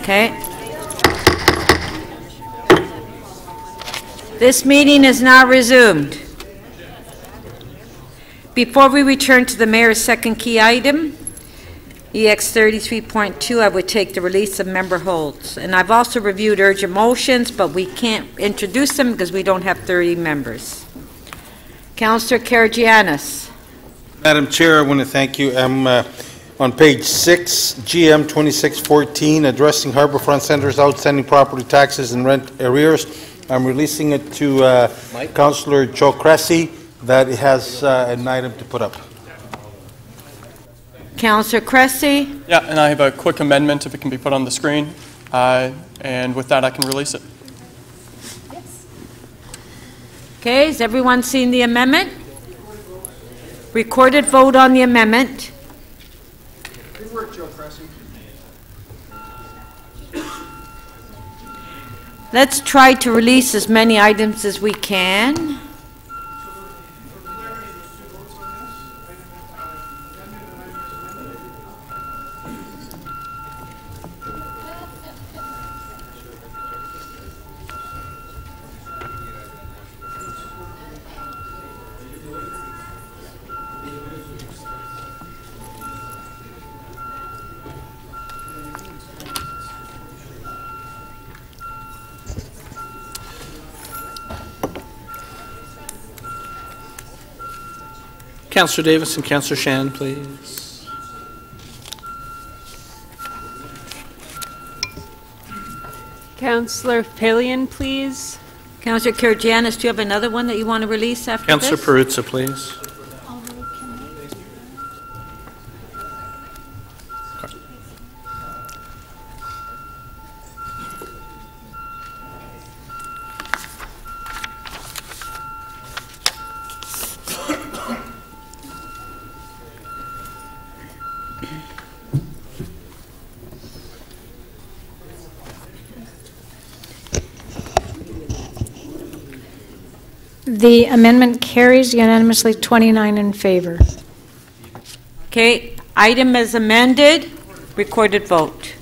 Okay. This meeting is now resumed. Before we return to the mayor's second key item, EX 33.2, I would take the release of member holds. And I've also reviewed urgent motions, but we can't introduce them because we don't have 30 members. Councillor Karagianis. Madam Chair, I want to thank you. I'm on page 6, GM 2614, addressing Harbourfront Centre's outstanding property taxes and rent arrears. I'm releasing it to Councillor Joe Cressy that it has an item to put up. Councillor Cressy. Yeah, and I have a quick amendment if it can be put on the screen. And with that, I can release it. Yes. Okay, has everyone seen the amendment? Recorded vote on the amendment. Good work, Joe Cressy. Let's try to release as many items as we can. Councillor Davis and Councillor Shan, please. Councillor Pillion, please. Councillor Karagianis, do you have another one that you want to release after Councillor this? Perruzza, please. The amendment carries unanimously, 29 in favor. Okay, item as amended, recorded vote.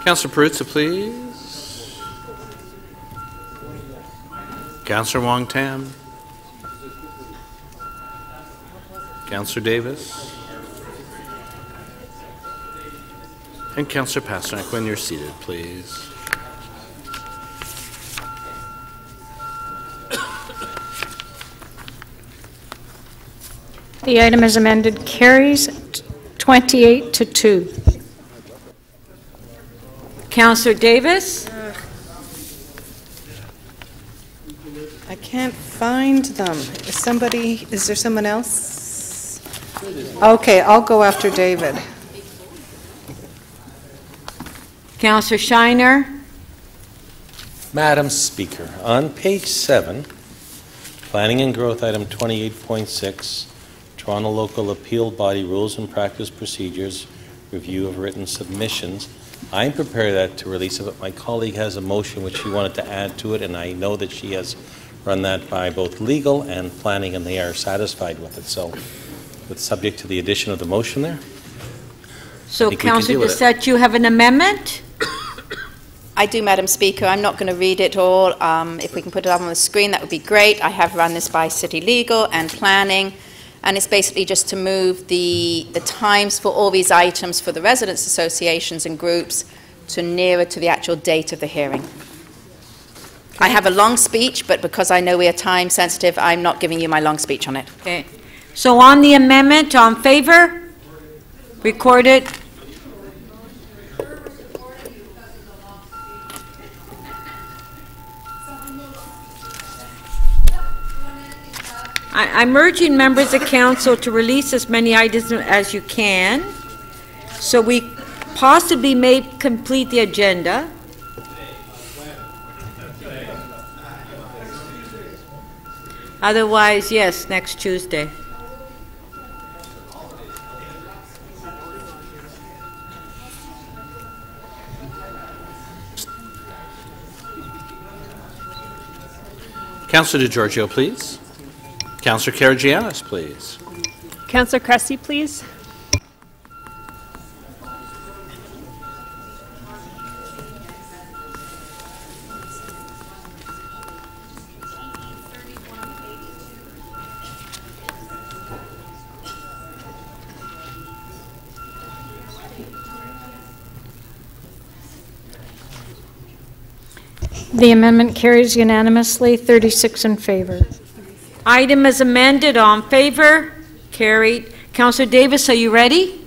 Councillor Perruzza, please. Councillor Wong Tam. Councillor Davis. And Councillor Pasternak, when you're seated, please. The item as amended carries 28 to 2. Councillor Davis. I can't find them. Is there someone else? Okay, I'll go after David. Councillor Shiner. Madam Speaker, on page 7, Planning and Growth item 28.6, Toronto Local Appeal Body Rules and Practice Procedures, Review of Written Submissions. I'm prepared that to release it, but my colleague has a motion which she wanted to add to it, and I know that she has run that by both legal and planning, and they are satisfied with it. So, it's subject to the addition of the motion there. So, Councillor Doucette, you have an amendment? I do, Madam Speaker. I'm not going to read it all. If we can put it up on the screen, that would be great. I have run this by City Legal and Planning, and it's basically just to move the times for all these items for the residents' associations and groups to nearer to the actual date of the hearing. Okay. I have a long speech, but because I know we are time sensitive, I'm not giving you my long speech on it. Okay. So on the amendment, on favor? Recorded. I'm urging members of council to release as many items as you can, so we possibly may complete the agenda. Otherwise, yes, next Tuesday. Councillor DeGiorgio, please. Councillor Karagianis, please. Councillor Cressy, please. The amendment carries unanimously, 36 in favor. Item is amended. All in favor? Carried. Councillor Davis, are you ready?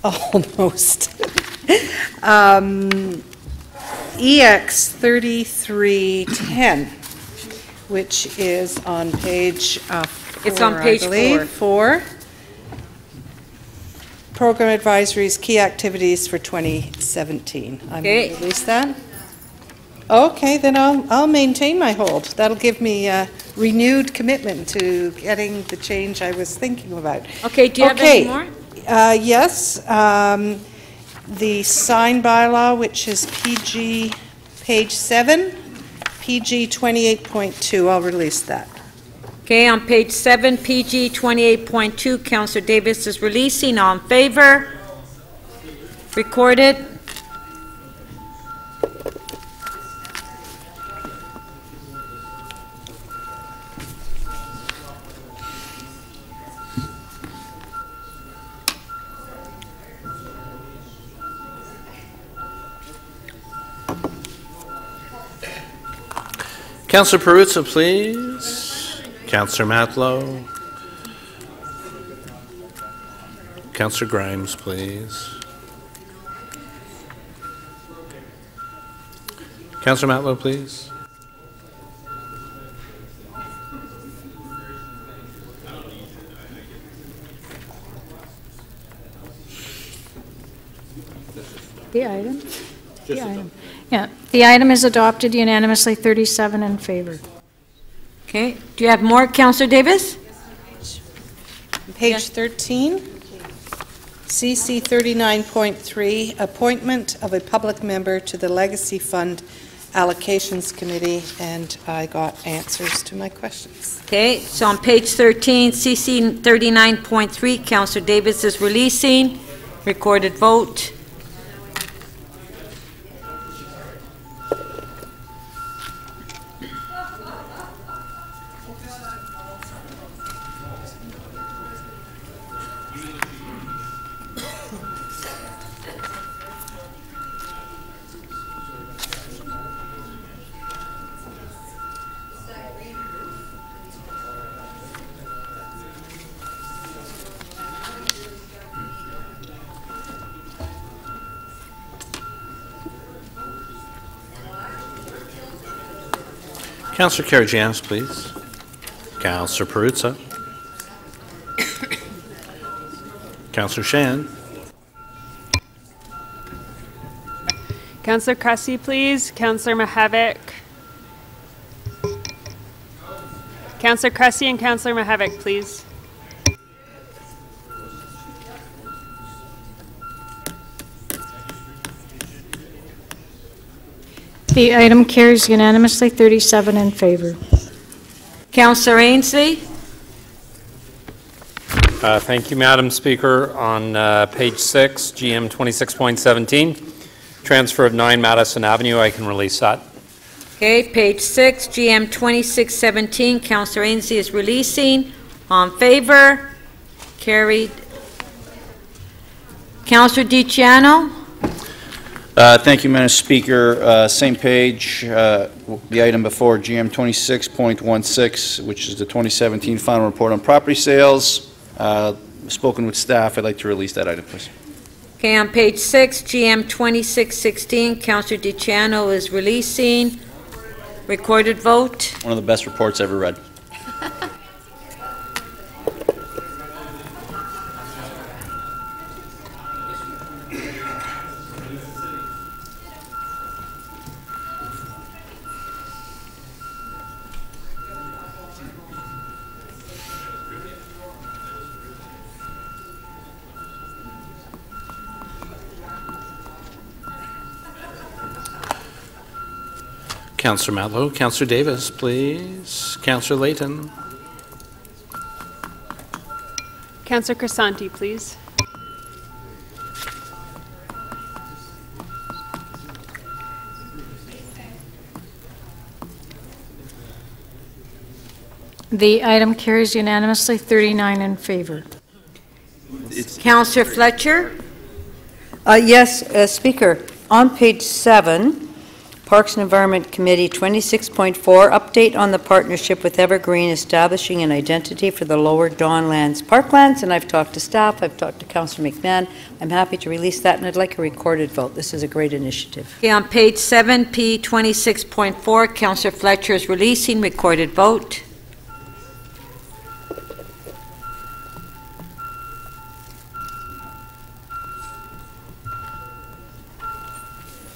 Almost. EX 3310, which is on page 4, It's on page I believe. 4. Program advisories, key activities for 2017. I'm going Okay. to release that. Okay, then I'll maintain my hold. That'll give me a renewed commitment to getting the change I was thinking about. Okay, do you have any more? Yes, the sign bylaw, which is PG, page 7, PG 28.2, I'll release that. Okay, on page 7, PG 28.2, Councillor Davis is releasing. All in favor? Recorded. Councillor Perruzza, please. Councillor Matlow. Councillor Grimes, please. Councillor Matlow, please. The item? The item. Yeah, the item is adopted unanimously, 37 in favor. Okay, do you have more, Councillor Davis? Page 13, CC 39.3, appointment of a public member to the Legacy Fund Allocations Committee, and I got answers to my questions. Okay, so on page 13, CC 39.3, Councillor Davis is releasing. Recorded vote. Councillor Karagianis, please. Councillor Perruzza. Councillor Shan. Councillor Cressy, please. Councillor Mahavik. Councillor Cressy and Councillor Mahavik, please. The item carries unanimously, 37 in favor. Councillor Ainsley? Thank you, Madam Speaker. On page 6, GM 26.17, transfer of 9 Madison Avenue, I can release that. Okay, page 6, GM 2617, Councillor Ainsley is releasing. On favor? Carried. Councillor DiCiano? Thank you, Madam Speaker. Same page, the item before, GM 26.16, which is the 2017 final report on property sales. Spoken with staff. I'd like to release that item, please. Okay, on page 6, GM 2616, Councillor DiCiano is releasing. Recorded vote. One of the best reports ever read. Councillor Matlow. Councillor Davis, please. Councillor Layton. Councillor Crisanti, please. The item carries unanimously, 39 in favor. Councillor Fletcher? Yes, Speaker. On page 7, Parks and Environment Committee 26.4, update on the partnership with Evergreen establishing an identity for the lower Dawnlands parklands. And I've talked to staff, I've talked to Councillor McMahon. I'm happy to release that, and I'd like a recorded vote. This is a great initiative. Okay, on page 7, P 26.4, Councillor Fletcher is releasing. Recorded vote.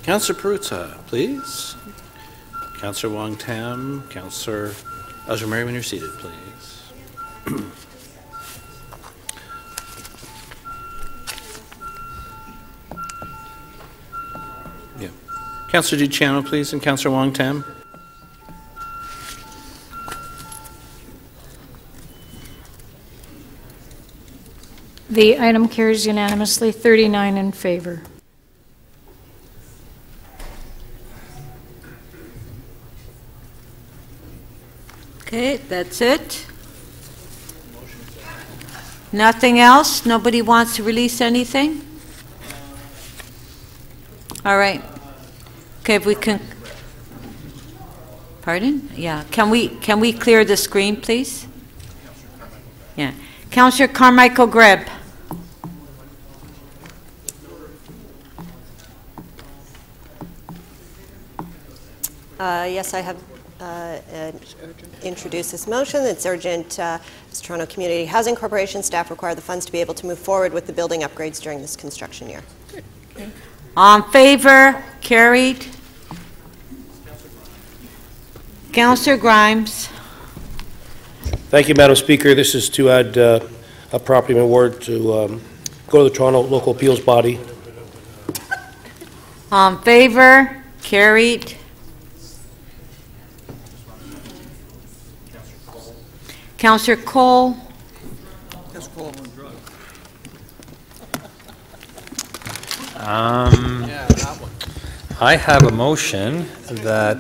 Councillor Perruzza, please. Councillor Wong Tam, Councillor Algemari, when you're seated, please. Yeah. Councillor DiCiano, please, and Councillor Wong Tam. The item carries unanimously, 39 in favor. Okay, that's it. Nothing else? Nobody wants to release anything? All right. Okay, if we can. Pardon? Yeah. Can we clear the screen, please? Yeah. Councillor Carmichael Greb. Yes, I have introduced this motion. It's urgent. As Toronto Community Housing Corporation staff require the funds to be able to move forward with the building upgrades during this construction year. On favor? Carried. Councillor Grimes. Thank you, Madam Speaker. This is to add a property award to go to the Toronto Local Appeals Body. On favor? Carried. Councillor Cole. I have a motion that,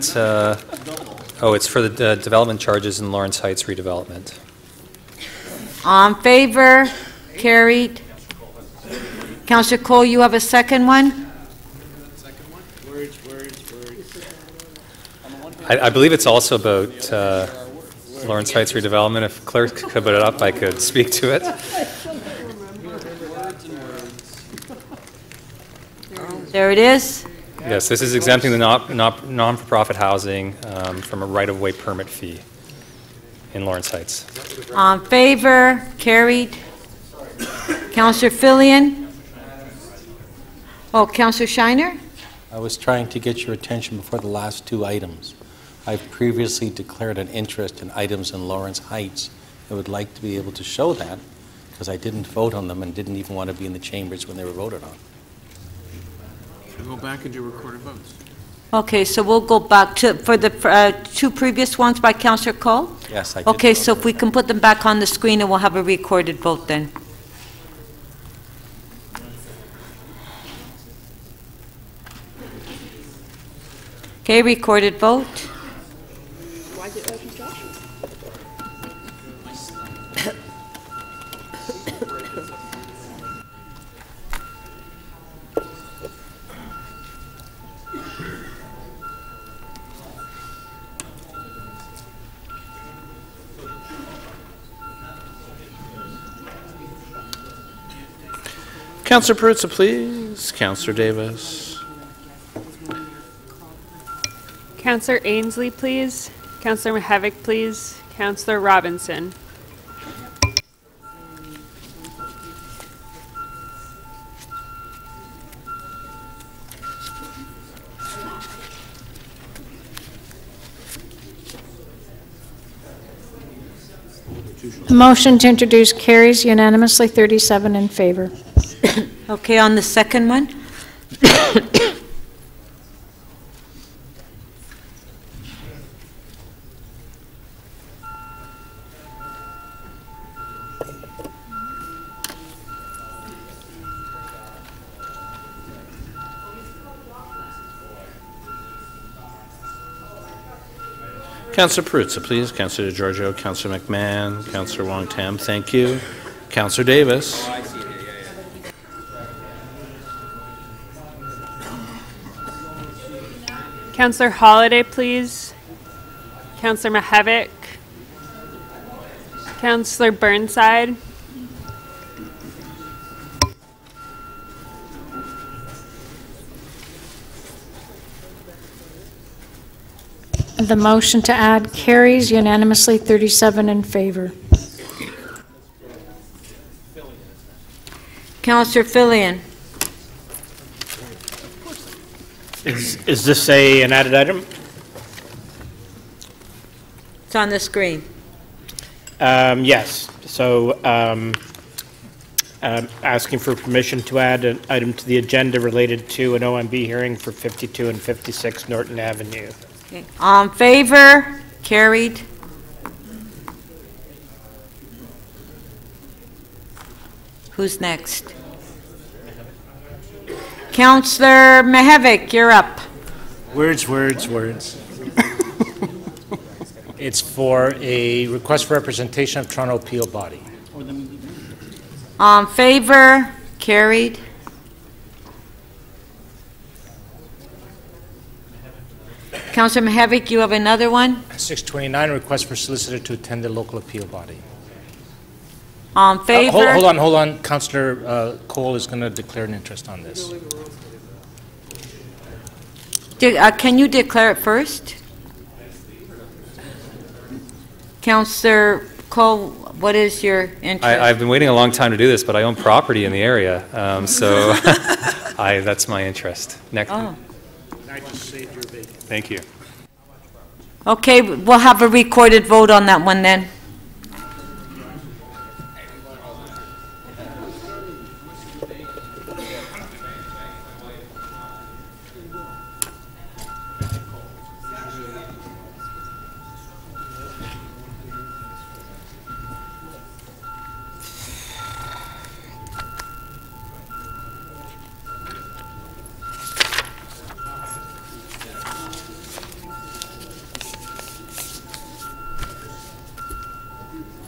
it's for the development charges in Lawrence Heights redevelopment. On favor? Carried. Councillor Cole, you have a second one? I believe it's also about Lawrence Heights redevelopment. If clerk could put it up, I could speak to it. There it is. Yes, this is exempting the non-for-profit housing from a right-of-way permit fee in Lawrence Heights. On favor? Carried. Councillor Fillion? Oh, Councillor Shiner? I was trying to get your attention before the last two items. I've previously declared an interest in items in Lawrence Heights. I would like to be able to show that because I didn't vote on them and didn't even want to be in the chambers when they were voted on. Go back and do recorded votes. Okay, so we'll go back to, for the two previous ones by Councillor Cole? Yes, I did. Okay, so if we can put them back on the screen and we'll have a recorded vote then. Okay, recorded vote. Why is it open, Josh? Councillor Perruzza, please. Councillor Davis. Councillor Ainsley, please. Councillor Mahevik, please. Councillor Robinson. The motion to introduce carries unanimously, 37 in favor. Okay, on the second one? Councillor Perruzza, please. Councillor DeGiorgio, Councillor McMahon, Councillor Wong-Tam, thank you. Councillor Davis. Councillor Holliday, please. Councillor Mahevic. Councillor Burnside. The motion to add carries unanimously, 37 in favor. Councillor Fillion. Is this an added item? It's on the screen. Yes. So asking for permission to add an item to the agenda related to an OMB hearing for 52 and 56 Norton Avenue. Okay. All in favor? Carried. Who's next? Councillor Mahevic, you're up. Words. It's for a request for representation of Toronto Appeal Body. All in favor? Carried. Councillor Mahevic, you have another one? 629, request for solicitor to attend the local appeal body. All in favor? Hold on. Councillor Cole is going to declare an interest on this. Can you declare it first? Councillor Cole, what is your interest? I've been waiting a long time to do this, but I own property in the area, so that's my interest. Next. Oh. I just saved your bacon. Thank you. Okay, we'll have a recorded vote on that one then.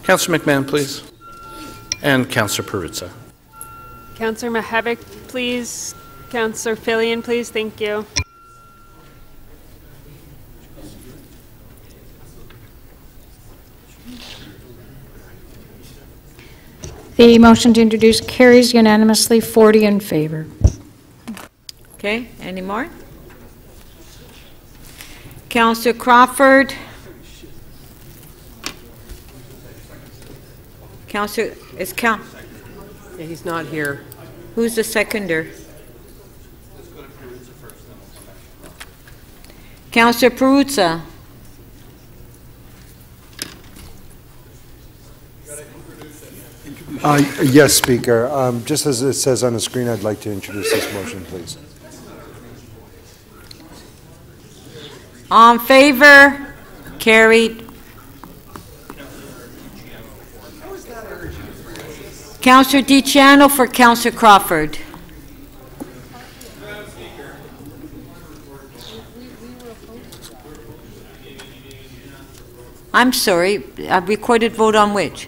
Councillor McMahon, please. And Councillor Perruzza. Councillor Mahevic, please. Councillor Fillion, please. Thank you. The motion to introduce carries unanimously, 40 in favor. Okay, any more? Councillor Crawford. Councillor, yeah, he's not here. Who's the seconder? Councillor Perruzza. Yes, Speaker. Just as it says on the screen, I'd like to introduce this motion, please. All in favor? Carried. Councillor DiCiano for Councillor Crawford. I'm sorry, a recorded vote on which?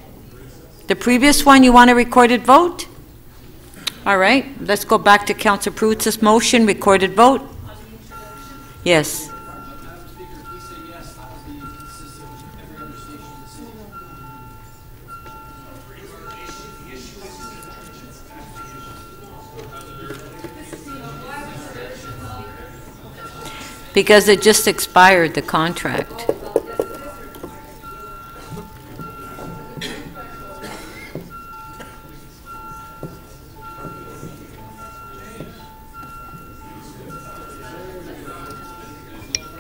The previous one, you want a recorded vote? All right, let's go back to Councillor Perruzza's motion, recorded vote. Yes. Because it just expired, the contract.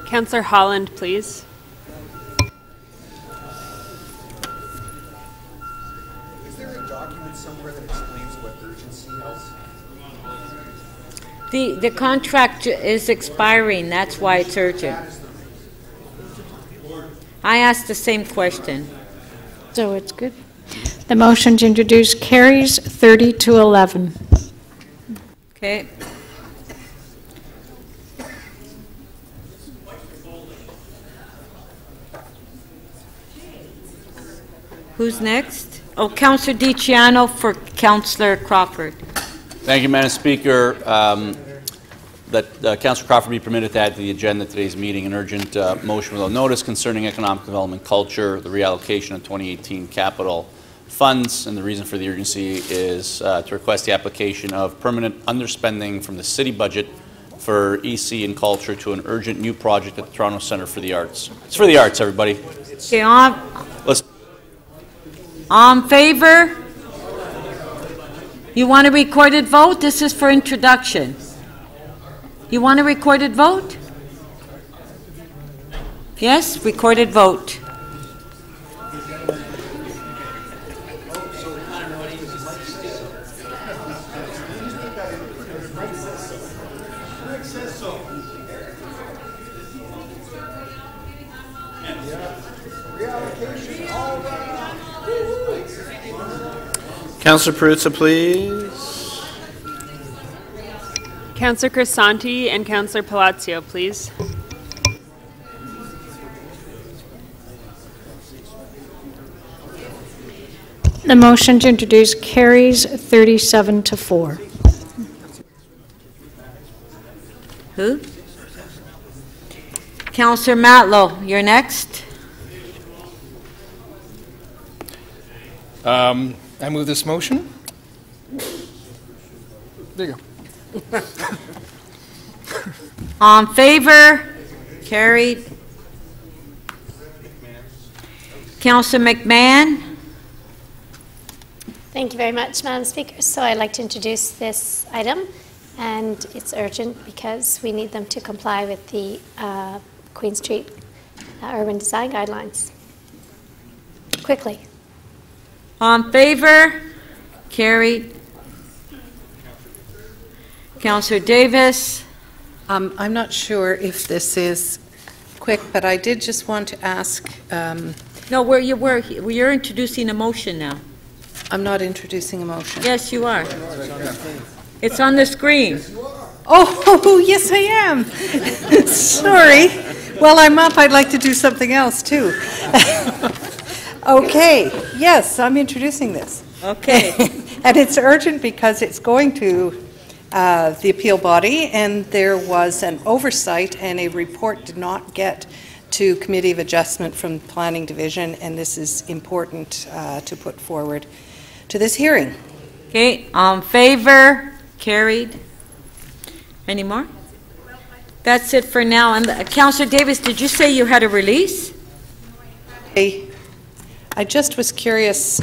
Councillor Holland, please. Is there a document somewhere that explains what urgency is? The contract is expiring, that's why it's urgent. I asked the same question. So it's good? The motion to introduce carries 30 to 11. Okay. Who's next? Oh, Councillor DiCiano for Councillor Crawford. Thank you, Madam Speaker. That Councillor Crawford be permitted to add to the agenda of today's meeting an urgent motion without notice concerning economic development culture, the reallocation of 2018 capital funds, and the reason for the urgency is to request the application of permanent underspending from the city budget for EC and culture to an urgent new project at the Toronto Centre for the Arts. It's for the arts, everybody. Okay, Let's on favor? You want a recorded vote? This is for introduction. You want a recorded vote? Yes, recorded vote. Councillor Perruzza, please. Councillor Crisanti and Councillor Palacio, please. The motion to introduce carries 37 to 4. Who? Councillor Matlow, you're next. I move this motion. There you go. On favor? Carried. Councillor McMahon? Thank you very much, Madam Speaker. So I'd like to introduce this item, and it's urgent because we need them to comply with the Queen Street urban design guidelines. Quickly. On favor? Carried. Councillor Davis? I'm not sure if this is quick, but I did just want to ask. No, you're introducing a motion now. I'm not introducing a motion. Yes, you are. It's on the screen. Oh, yes, I am. Sorry. While I'm up, I'd like to do something else, too. Okay. Yes, I'm introducing this. Okay. And it's urgent because it's going to the appeal body, and there was an oversight, and a report did not get to Committee of Adjustment from the Planning Division, and this is important to put forward to this hearing. Okay, on favor? Carried. Any more? That's it for now. And Councillor Davis, did you say you had a release? I just was curious,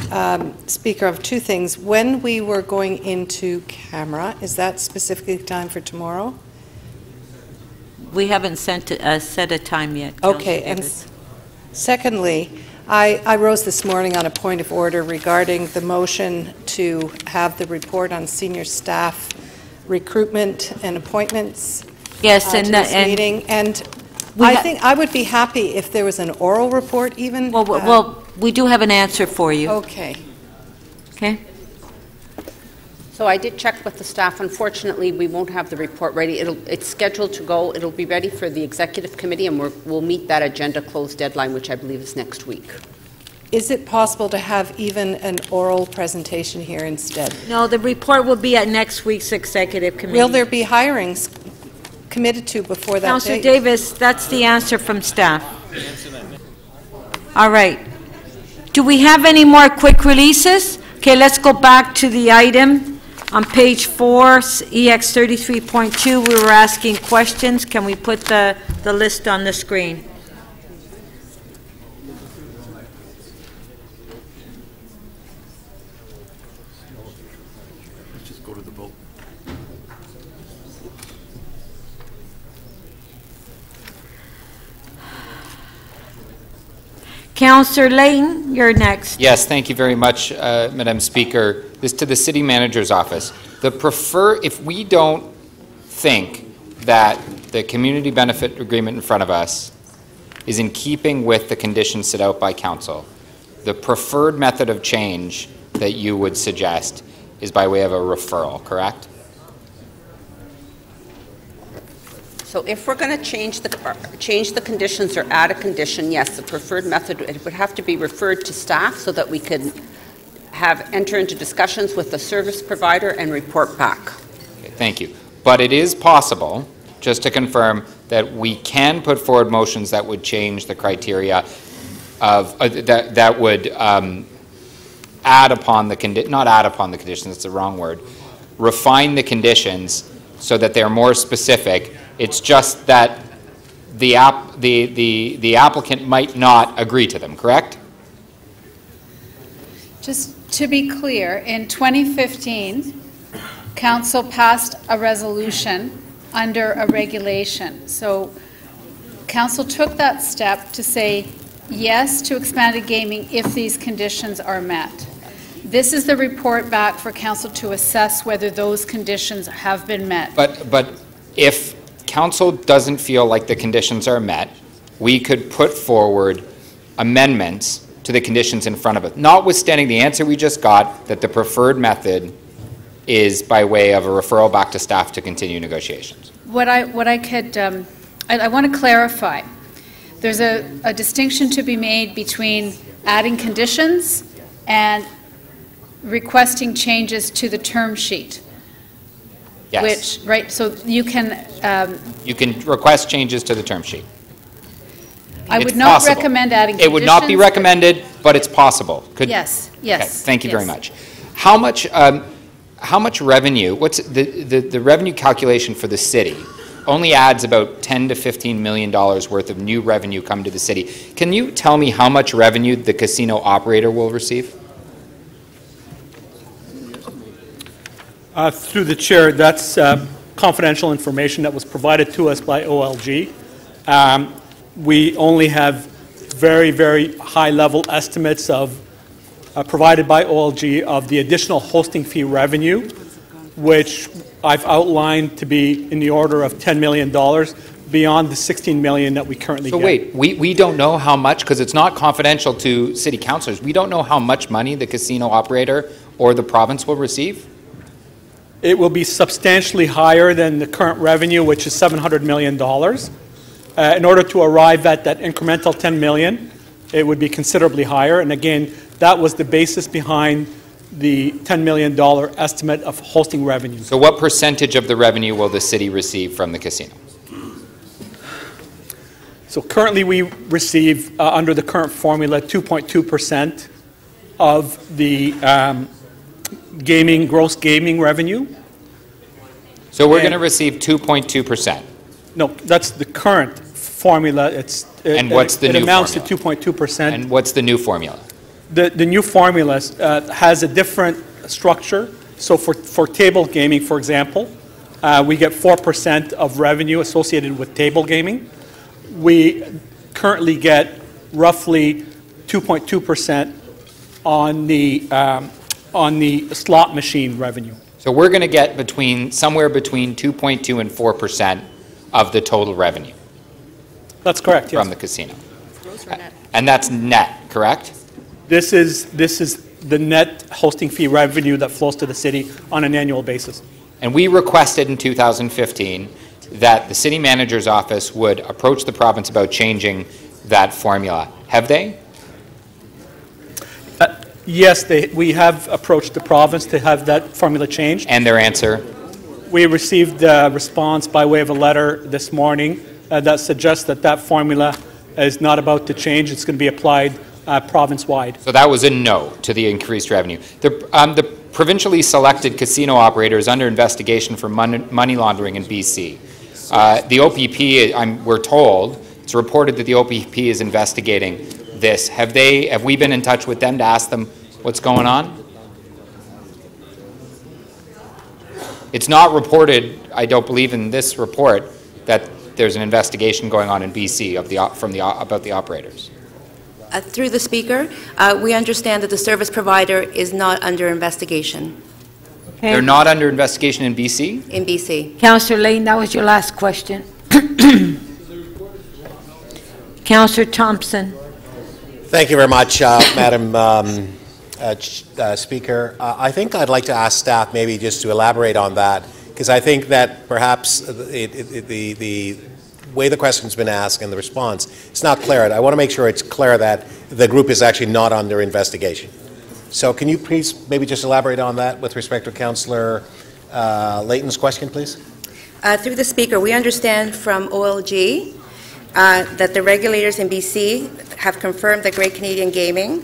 Speaker, of two things. When we were going into camera, is that specifically time for tomorrow? We haven't set a time yet. Okay, and secondly, I rose this morning on a point of order regarding the motion to have the report on senior staff recruitment and appointments. Yes, to this meeting, and I think I would be happy if there was an oral report even. Well, we do have an answer for you. Okay. Okay. So I did check with the staff. Unfortunately, we won't have the report ready. It's scheduled to go. It'll be ready for the executive committee, and we'll meet that agenda close deadline, which I believe is next week. Is it possible to have even an oral presentation here instead? No, the report will be at next week's executive committee. Will there be hirings committed to before that Councillor date? Davis, that's the answer from staff. All right. Do we have any more quick releases? Okay, let's go back to the item. On page 4, EX 33.2, we were asking questions. Can we put the list on the screen? Let's just go to the vote. Councillor Layton, you're next. Yes, thank you very much, Madam Speaker. This to the City Manager's Office. If we don't think that the community benefit agreement in front of us is in keeping with the conditions set out by Council, the preferred method of change that you would suggest is by way of a referral, correct? So if we're going to change the conditions or add a condition, yes, the preferred method, it would have to be referred to staff so that we can enter into discussions with the service provider and report back. Okay, thank you. But it is possible, just to confirm, that we can put forward motions that would change the criteria of that would add upon the not add upon the conditions, that's the wrong word, refine the conditions so that they're more specific. It's just that the applicant might not agree to them, correct? Just to be clear, in 2015, Council passed a resolution under a regulation. So Council took that step to say yes to expanded gaming if these conditions are met. This is the report back for Council to assess whether those conditions have been met. But if Council doesn't feel like the conditions are met, we could put forward amendments to the conditions in front of it, notwithstanding the answer we just got that the preferred method is by way of a referral back to staff to continue negotiations. I want to clarify. There's a distinction to be made between adding conditions and requesting changes to the term sheet. Yes. Which, right, so you can request changes to the term sheet. I would not recommend adding conditions. It would not be recommended, but it's possible. Yes. Okay, thank you very much. How much revenue, what's the revenue calculation for the city only adds about $10 to $15 million worth of new revenue come to the city. Can you tell me how much revenue the casino operator will receive? Through the chair, that's confidential information that was provided to us by OLG. We only have very, very high-level estimates of provided by OLG of the additional hosting fee revenue, which I've outlined to be in the order of $10 million beyond the $16 million that we currently get. So wait, we don't know how much, because it's not confidential to city councilors, we don't know how much money the casino operator or the province will receive? It will be substantially higher than the current revenue, which is $700 million. In order to arrive at that incremental $10 million, it would be considerably higher. And again, that was the basis behind the $10 million estimate of hosting revenue. So what percentage of the revenue will the city receive from the casino? So currently we receive, under the current formula, 2.2% of the gross gaming revenue. So we're going to receive 2.2%? No, that's the current formula. And what's the new amounts formula? to 2.2%. And what's the new formula? The new formula has a different structure. So for table gaming, for example, we get 4% of revenue associated with table gaming. We currently get roughly 2.2% on the slot machine revenue. So we're going to get somewhere between 2.2 and 4% of the total revenue. That's correct, yes. From the casino. And that's net, correct? This is the net hosting fee revenue that flows to the city on an annual basis. And we requested in 2015 that the city manager's office would approach the province about changing that formula. Have they? Yes, we have approached the province to have that formula changed. And their answer? We received a response by way of a letter this morning that suggests that formula is not about to change. It's going to be applied province-wide. So that was a no to the increased revenue. The provincially selected casino operator is under investigation for money laundering in BC. The OPP, we're told, it's reported that the OPP is investigating this. Have we been in touch with them to ask them what's going on? It's not reported, I don't believe in this report, that there's an investigation going on in BC about the operators. Through the Speaker, we understand that the service provider is not under investigation. Okay. They're not under investigation in BC? In BC. Councillor Lane, that was your last question. Councillor Thompson. Thank you very much, Madam Speaker. I think I'd like to ask staff maybe just to elaborate on that, because I think that perhaps the way the question's been asked and the response, it's not clear. I want to make sure it's clear that the group is actually not under investigation. So can you please maybe just elaborate on that with respect to Councillor Layton's question, please? Through the Speaker, we understand from OLG that the regulators in BC have confirmed that Great Canadian Gaming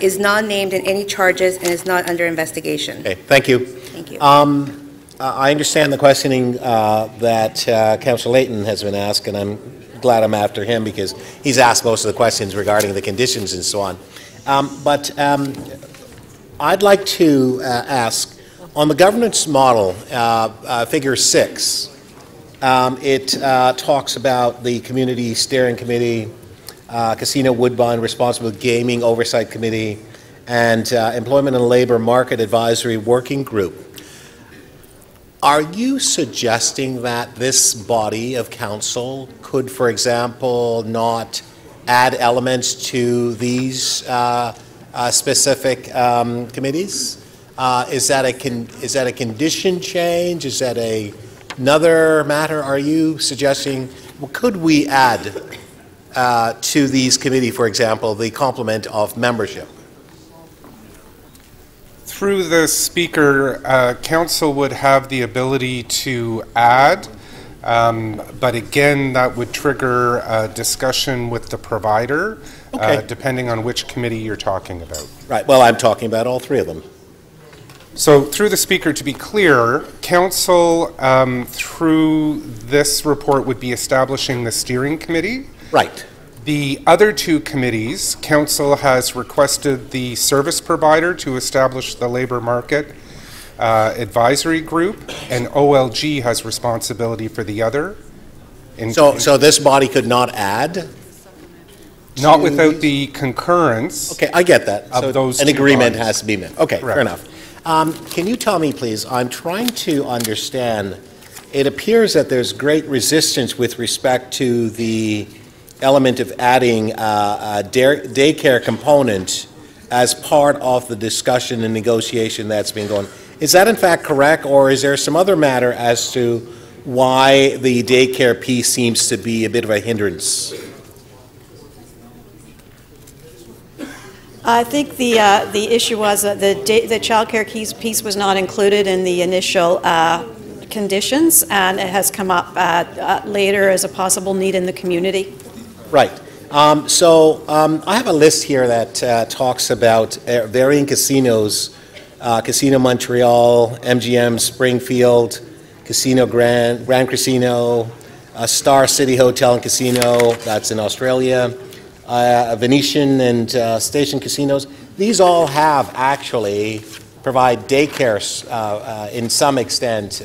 is not named in any charges and is not under investigation. Okay, thank you. Thank you. I understand the questioning that Councillor Layton has been asked, and I'm glad I'm after him because he's asked most of the questions regarding the conditions and so on. But I'd like to ask, on the governance model, figure 6, it talks about the Community Steering Committee, Casino Woodbine Responsible Gaming Oversight Committee, and Employment and Labour Market Advisory Working Group. Are you suggesting that this body of council could, for example, not add elements to these specific committees? Is that a condition change? Is that another matter? Are you suggesting, well, could we add to these committee, for example, the complement of membership? Through the Speaker, Council would have the ability to add, but again, that would trigger a discussion with the provider, depending on which committee you're talking about. Right, well, I'm talking about all three of them. So through the Speaker, to be clear, Council, through this report, would be establishing the steering committee. Right. The other two committees, Council has requested the service provider to establish the labour market advisory group, and OLG has responsibility for the other. So this body could not add? Not without the concurrence. Okay, I get that. Of so those an two agreement bodies. has to be made. Okay, Correct. fair enough. Can you tell me, please, I'm trying to understand, it appears that there's great resistance with respect to the element of adding a daycare component as part of the discussion and negotiation that's been going. Is that in fact correct, or is there some other matter as to why the daycare piece seems to be a bit of a hindrance? I think the issue was that the child care piece was not included in the initial conditions, and it has come up later as a possible need in the community. Right. I have a list here that talks about varying casinos, Casino Montreal, MGM Springfield, Casino Grand Casino, Star City Hotel and Casino, that's in Australia, Venetian and Station Casinos. These all have actually provide daycares in some extent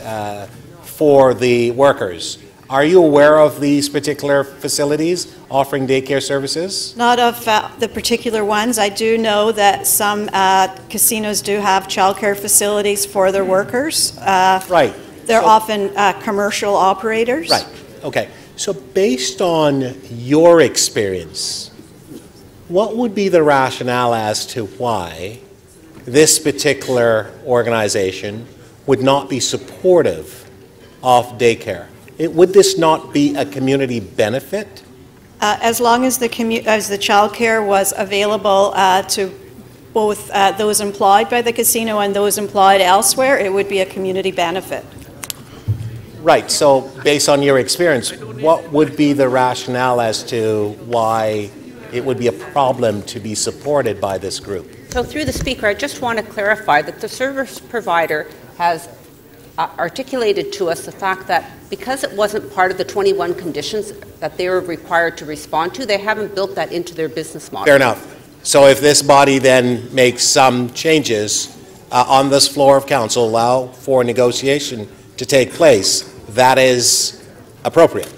for the workers. Are you aware of these particular facilities offering daycare services? Not of the particular ones. I do know that some casinos do have childcare facilities for their workers. Right. They're often commercial operators. Right. Okay. So based on your experience, what would be the rationale as to why this particular organization would not be supportive of daycare? Would this not be a community benefit? As long as the child care was available to both those employed by the casino and those employed elsewhere, it would be a community benefit. Right. So based on your experience, what would be the rationale as to why it would be a problem to be supported by this group? So through the Speaker, I just want to clarify that the service provider has articulated to us the fact that because it wasn't part of the 21 conditions that they were required to respond to, they haven't built that into their business model. Fair enough. So if this body then makes some changes on this floor of council, allow for negotiation to take place, that is appropriate.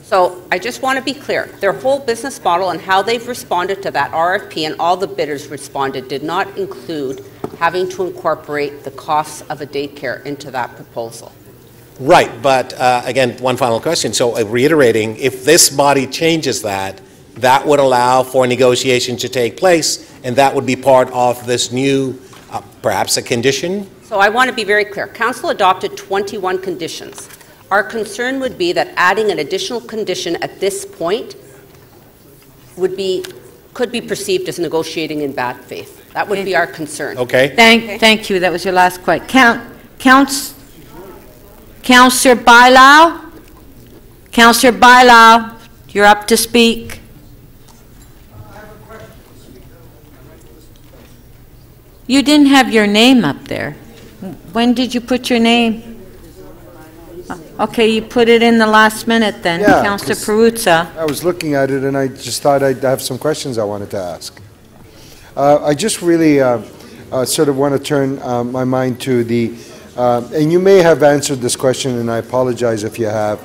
So I just want to be clear. Their whole business model and how they've responded to that RFP and all the bidders responded did not include having to incorporate the costs of a daycare into that proposal. Right, but again, one final question. So reiterating, if this body changes that, that would allow for negotiation to take place, and that would be part of this new, perhaps a condition? So I want to be very clear. Council adopted 21 conditions. Our concern would be that adding an additional condition at this point could be perceived as negotiating in bad faith. That would be our concern. Okay. Thank you. That was your last question. Councillor Bailao? Councillor Bailao, you're up to speak. You didn't have your name up there. When did you put your name? Okay, you put it in the last minute then, Yeah, Councillor Perruzza. I was looking at it and I just thought I'd have some questions I wanted to ask. I just really sort of want to turn my mind to the, and you may have answered this question and I apologize if you have,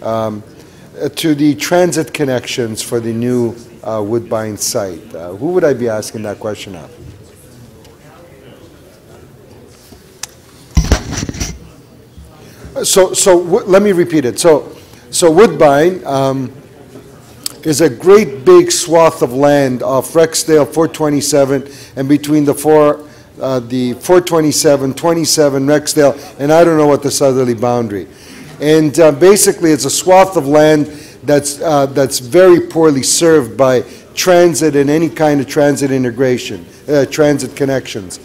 to the transit connections for the new Woodbine site. Who would I be asking that question of? Let me repeat it. So Woodbine is a great big swath of land off Rexdale 427 and between the 427, 27, Rexdale, and I don't know what the southerly boundary. And basically it's a swath of land that's very poorly served by transit and any kind of transit integration, transit connections.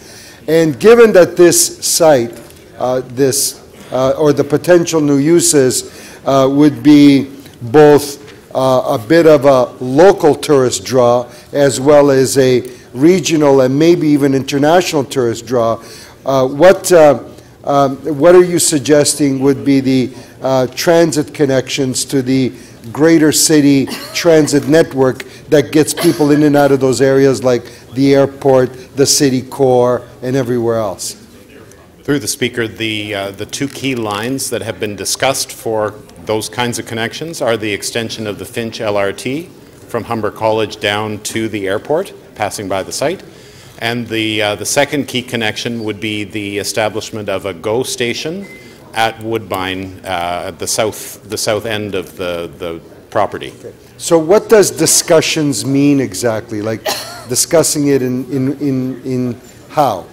And given that this site, or the potential new uses would be both a bit of a local tourist draw as well as a regional and maybe even international tourist draw. What are you suggesting would be the transit connections to the greater city transit network that gets people in and out of those areas like the airport, the city core, and everywhere else? Through the Speaker, the two key lines that have been discussed for those kinds of connections are the extension of the Finch LRT from Humber College down to the airport, passing by the site. And the second key connection would be the establishment of a GO station at Woodbine, at the south end of the property. Okay. So what does discussions mean exactly? Like discussing it in how?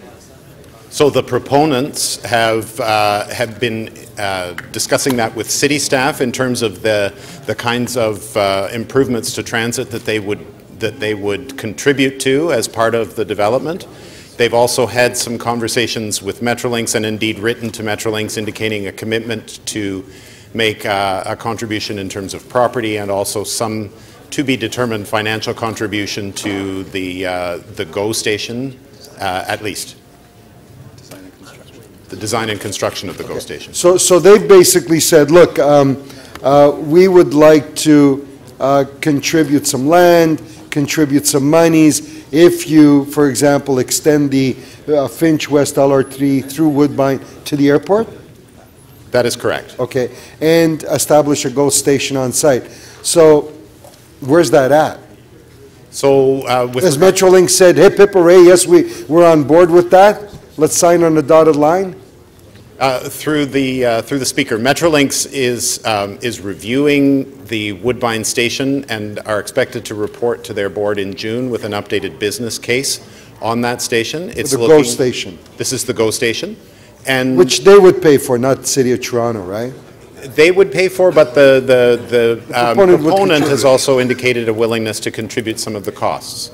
So the proponents have been discussing that with city staff in terms of the kinds of improvements to transit that they would contribute to as part of the development. They've also had some conversations with Metrolinx and indeed written to Metrolinx indicating a commitment to make a contribution in terms of property and also some to be determined financial contribution to the GO station at least. The design and construction of the GO station. So they've basically said, look, we would like to contribute some land, contribute some monies, if you, for example, extend the Finch West LR3 through Woodbine to the airport? That is correct. Okay, and establish a GO station on site. So where's that at? So as Metrolinx said, hip hip hooray, yes, we're on board with that. Let's sign on the dotted line. Through the Speaker, Metrolinx is reviewing the Woodbine station and are expected to report to their board in June with an updated business case on that station. It's the GO station. This is the GO station, and which they would pay for, not the City of Toronto, right? They would pay for, but the proponent has also indicated a willingness to contribute some of the costs.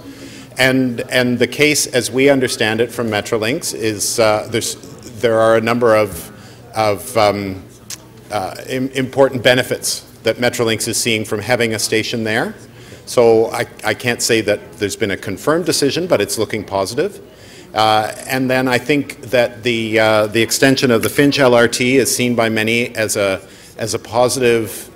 And the case, as we understand it from Metrolinx, is there are a number of important benefits that Metrolinx is seeing from having a station there. So I can't say that there's been a confirmed decision, but it's looking positive. And then I think that the extension of the Finch LRT is seen by many as a positive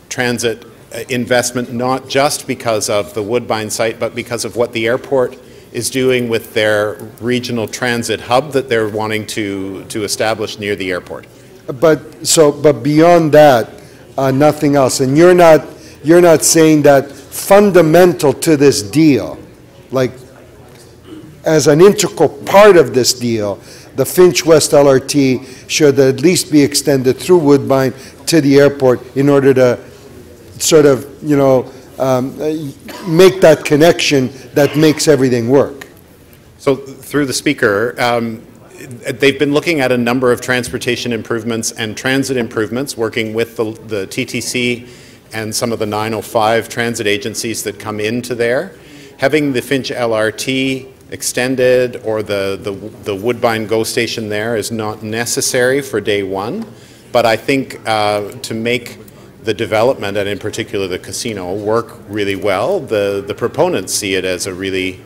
transit investment, not just because of the Woodbine site, but because of what the airport is doing with their regional transit hub that they're wanting to establish near the airport. But beyond that, nothing else. And you're not saying that fundamental to this deal, like as an integral part of this deal, the Finch West LRT should at least be extended through Woodbine to the airport in order to sort of, make that connection that makes everything work. So through the Speaker, they've been looking at a number of transportation improvements and transit improvements, working with the TTC and some of the 905 transit agencies that come into there. Having the Finch LRT extended or the Woodbine GO station there is not necessary for day one, but I think to make the development, and in particular the casino, work really well, the proponents see it as a really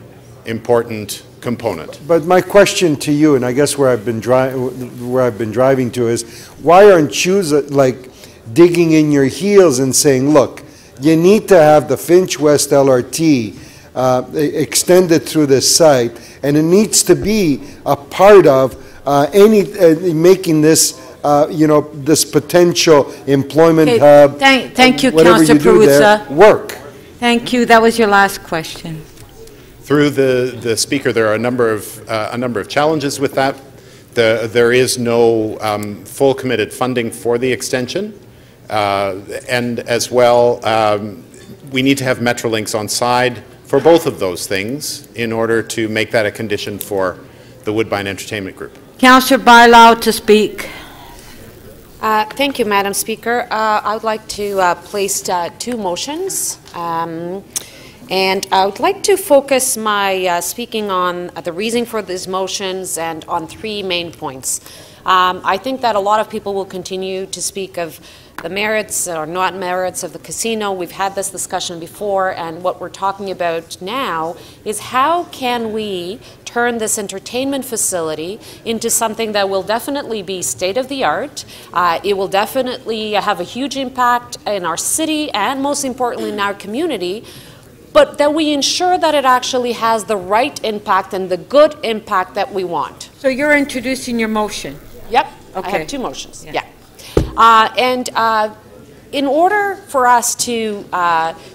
important component. But my question to you, and I guess where I've been driving to, is why aren't you like digging in your heels and saying, look, you need to have the Finch West LRT extended through this site, and it needs to be a part of making this this potential employment hub. Thank you, whatever Councillor you do there, Peruzza. work. Thank you. That was your last question. Through the Speaker, there are a number of challenges with that. There is no full committed funding for the extension, and as well, we need to have Metrolinx on side for both of those things in order to make that a condition for the Woodbine Entertainment Group. Councillor Barlow to speak. Thank you, Madam Speaker. I would like to place two motions. And I would like to focus my speaking on the reason for these motions and on three main points. I think that a lot of people will continue to speak of the merits or not merits of the casino. We've had this discussion before, and what we're talking about now is how can we turn this entertainment facility into something that will definitely be state-of-the-art. It will definitely have a huge impact in our city and, most importantly, in our community, but that we ensure that it actually has the right impact and the good impact that we want. So you're introducing your motion? Yep. Okay. I have two motions. Yeah. In order for us to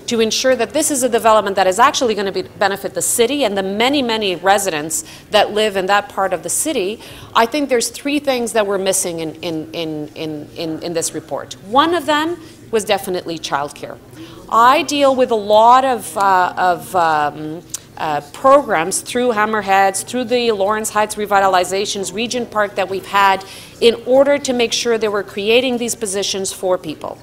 ensure that this is a development that is actually going to benefit the city and the many, many residents that live in that part of the city, I think there's three things that we're missing in this report. One of them was definitely childcare. I deal with a lot of programs through Hammerheads, through the Lawrence Heights Revitalizations, Regent Park that we've had in order to make sure that we're creating these positions for people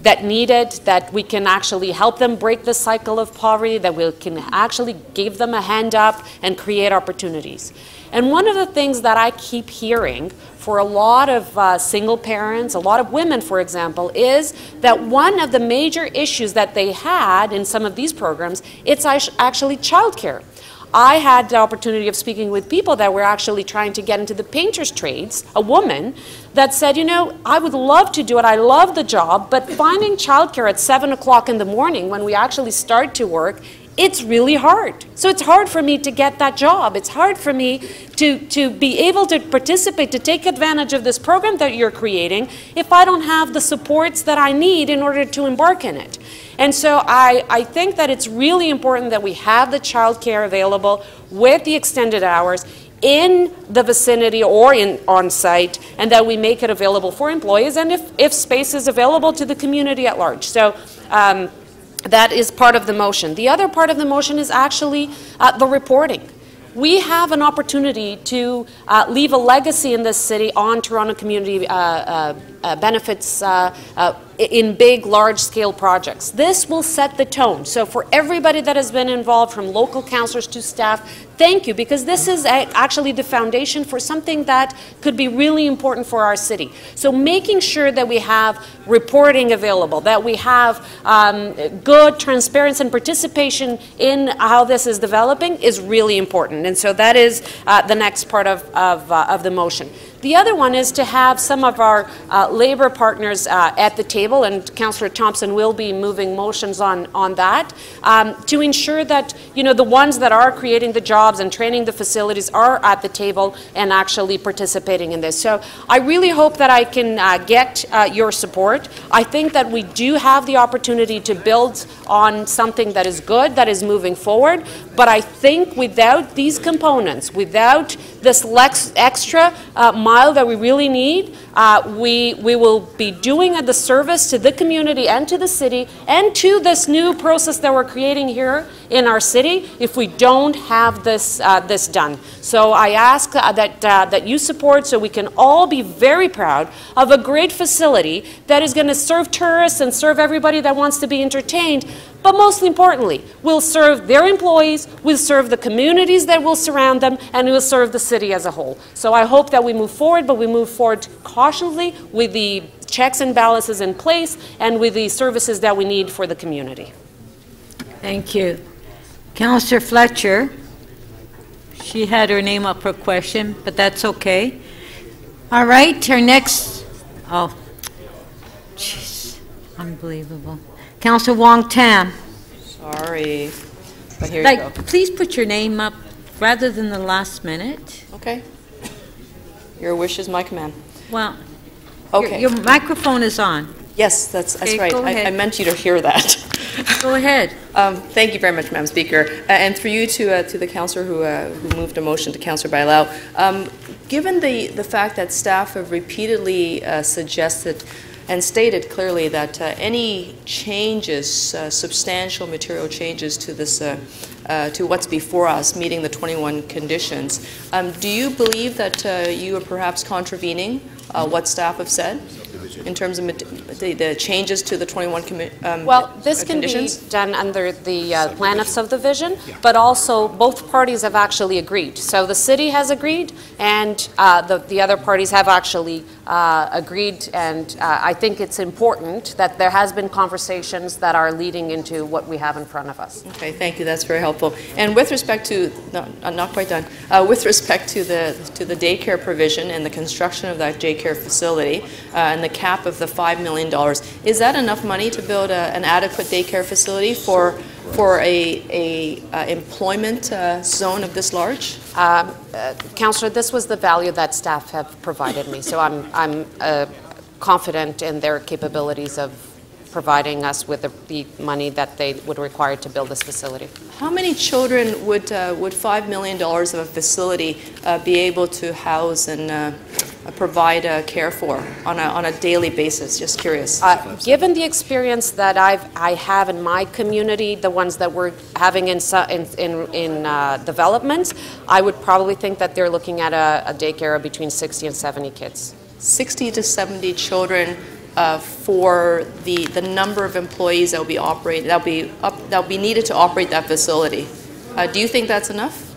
that need it, that we can actually help them break the cycle of poverty, that we can actually give them a hand up and create opportunities. And one of the things that I keep hearing for a lot of single parents, a lot of women, for example, is that one of the major issues that they had in some of these programs, it's actually childcare. I had the opportunity of speaking with people that were actually trying to get into the painter's trades, a woman that said, you know, I would love to do it, I love the job, but finding childcare at 7 o'clock in the morning when we actually start to work, it's really hard. So it's hard for me to get that job. It's hard for me to be able to participate, to take advantage of this program that you're creating if I don't have the supports that I need in order to embark in it. And so I think that it's really important that we have the childcare available with the extended hours in the vicinity or on site, and that we make it available for employees and if space is available to the community at large. So that is part of the motion. The other part of the motion is actually the reporting. We have an opportunity to leave a legacy in this city on Toronto community benefits in big, large-scale projects. This will set the tone. So for everybody that has been involved, from local councillors to staff, thank you, because this is actually the foundation for something that could be really important for our city. So making sure that we have reporting available, that we have good transparency and participation in how this is developing is really important. And so that is the next part of the motion. The other one is to have some of our labor partners at the table, and Councillor Thompson will be moving motions on that, to ensure that, you know, the ones that are creating the jobs and training the facilities are at the table and actually participating in this. So I really hope that I can get your support. I think that we do have the opportunity to build on something that is good, that is moving forward, but I think without these components, without this extra mile that we really need, we will be doing a disservice to the community and to the city and to this new process that we're creating here in our city if we don't have this this done. So I ask that you support, so we can all be very proud of a great facility that is going to serve tourists and serve everybody that wants to be entertained. But most importantly, will serve their employees, will serve the communities that will surround them, and will serve the city as a whole. So I hope that we move forward, but we move forward cautiously with the checks and balances in place and with the services that we need for the community. Thank you. Councillor Fletcher, she had her name up for question, but that's okay. All right, her next, oh, jeez, unbelievable. Councillor Wong Tam. Sorry, but here you go. Please put your name up rather than the last minute. Okay. Your wish is my command. Well, okay. Your microphone is on. Yes, that's Okay, right. go ahead. I meant you to hear that. Go ahead. Thank you very much, Madam Speaker. And through you to the councillor who moved a motion to Councillor Bailao. Given the fact that staff have repeatedly suggested and stated clearly that any changes, substantial material changes to this, to what's before us, meeting the 21 conditions, do you believe that you are perhaps contravening what staff have said in terms of the changes to the 21 well, this can conditions? be done under the plan of subdivision, but also both parties have actually agreed. So the city has agreed, and the other parties have actually agreed, and I think it's important that there has been conversations that are leading into what we have in front of us. Okay, thank you. That's very helpful. And with respect to, no, I'm not quite done. With respect to the daycare provision and the construction of that daycare facility and the cap of the $5 million, is that enough money to build an adequate daycare facility for a employment zone of this large? Councillor, this was the value that staff have provided me, so I'm confident in their capabilities of providing us with the money that they would require to build this facility. How many children would $5 million of a facility be able to house and provide care for on a daily basis? Just curious. Given the experience that I have in my community, the ones that we're having in developments, I would probably think that they're looking at a daycare of between 60 and 70 kids. 60 to 70 children for the number of employees that will be operated, that'll be needed to operate that facility. Do you think that's enough?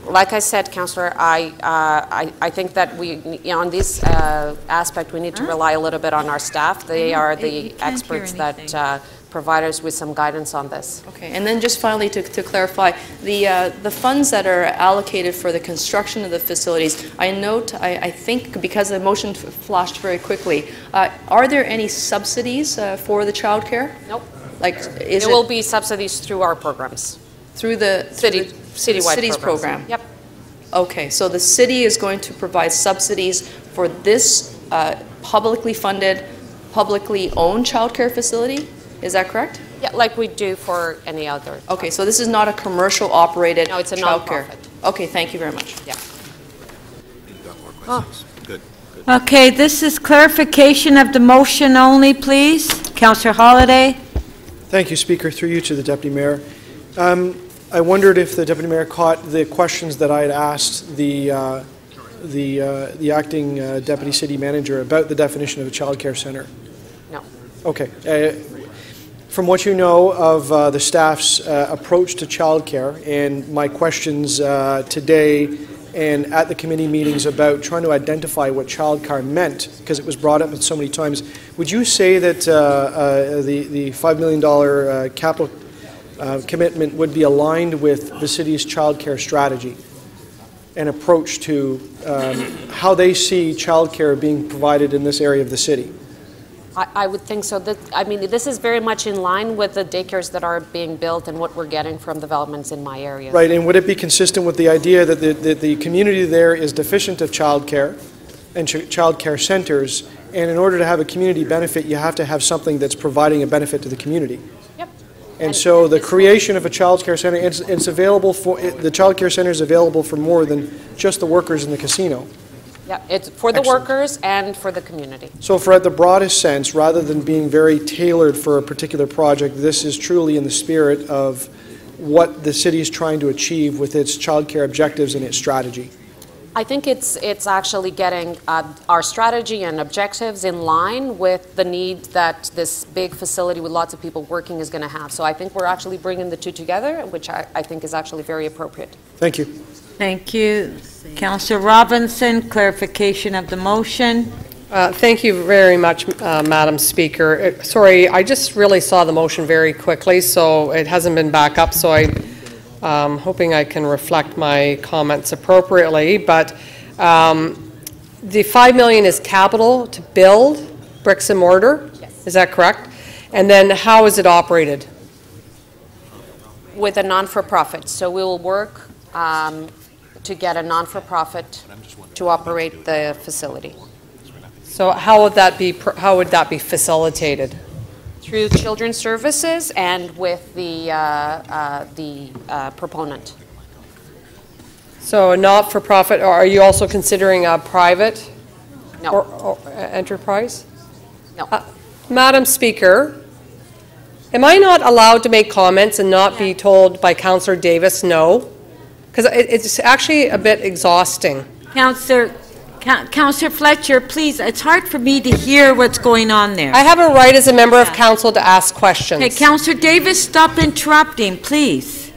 Like I said, Councillor, I think that on this aspect, we need to rely a little bit on our staff. They are the experts that provide us with some guidance on this. Okay, and then just finally to clarify, the funds that are allocated for the construction of the facilities, I note, I think because the motion flashed very quickly, are there any subsidies for the childcare? Nope. Like, There will be subsidies through our programs. Through the citywide city's programs. program? Yep. Okay, so the city is going to provide subsidies for this publicly funded, publicly owned childcare facility? Is that correct? Yeah, like we do for any other. Okay, so this is not a commercial operated No, it's a childcare. nonprofit. Okay, thank you very much. Yeah. Good. Okay, this is clarification of the motion only, please. Councillor Holyday. Thank you, Speaker. Through you to the Deputy Mayor. I wondered if the Deputy Mayor caught the questions that I had asked the acting Deputy City Manager about the definition of a child care centre. No. Okay. From what you know of the staff's approach to child care and my questions today and at the committee meetings about trying to identify what child care meant, because it was brought up so many times, would you say that the $5 million capital commitment would be aligned with the city's child care strategy and approach to how they see child care being provided in this area of the city? I would think so. I mean, this is very much in line with the daycares that are being built and what we're getting from developments in my area. Right, and would it be consistent with the idea that the community there is deficient of child care and child care centers, and in order to have a community benefit, you have to have something that's providing a benefit to the community? Yep. And so the creation of a child care center, it's available for, the child care center is available for more than just the workers in the casino. Yeah, it's for the Excellent. workers and for the community. So for at the broadest sense, rather than being very tailored for a particular project, this is truly in the spirit of what the city is trying to achieve with its childcare objectives and its strategy. I think it's actually getting our strategy and objectives in line with the need that this big facility with lots of people working is going to have. So I think we're actually bringing the two together, which I think is actually very appropriate. Thank you. Thank you. Councillor Robinson, clarification of the motion. Thank you very much, Madam Speaker. Sorry, I just really saw the motion very quickly, so it hasn't been back up, so I'm hoping I can reflect my comments appropriately. But the $5 million is capital to build bricks and mortar? Yes. Is that correct? And then how is it operated? With a non-for-profit. So we will work to get a non-for-profit to operate the facility. So how would that be facilitated? Through Children's Services and with the proponent. So a not-for-profit, or are you also considering a private or enterprise? No. Madam Speaker, am I not allowed to make comments and not be told by Councillor Davis no? Because it's actually a bit exhausting. Councillor Fletcher, please, it's hard for me to hear what's going on there. I have a right as a member of council to ask questions. Okay, Councillor Davis, stop interrupting, please.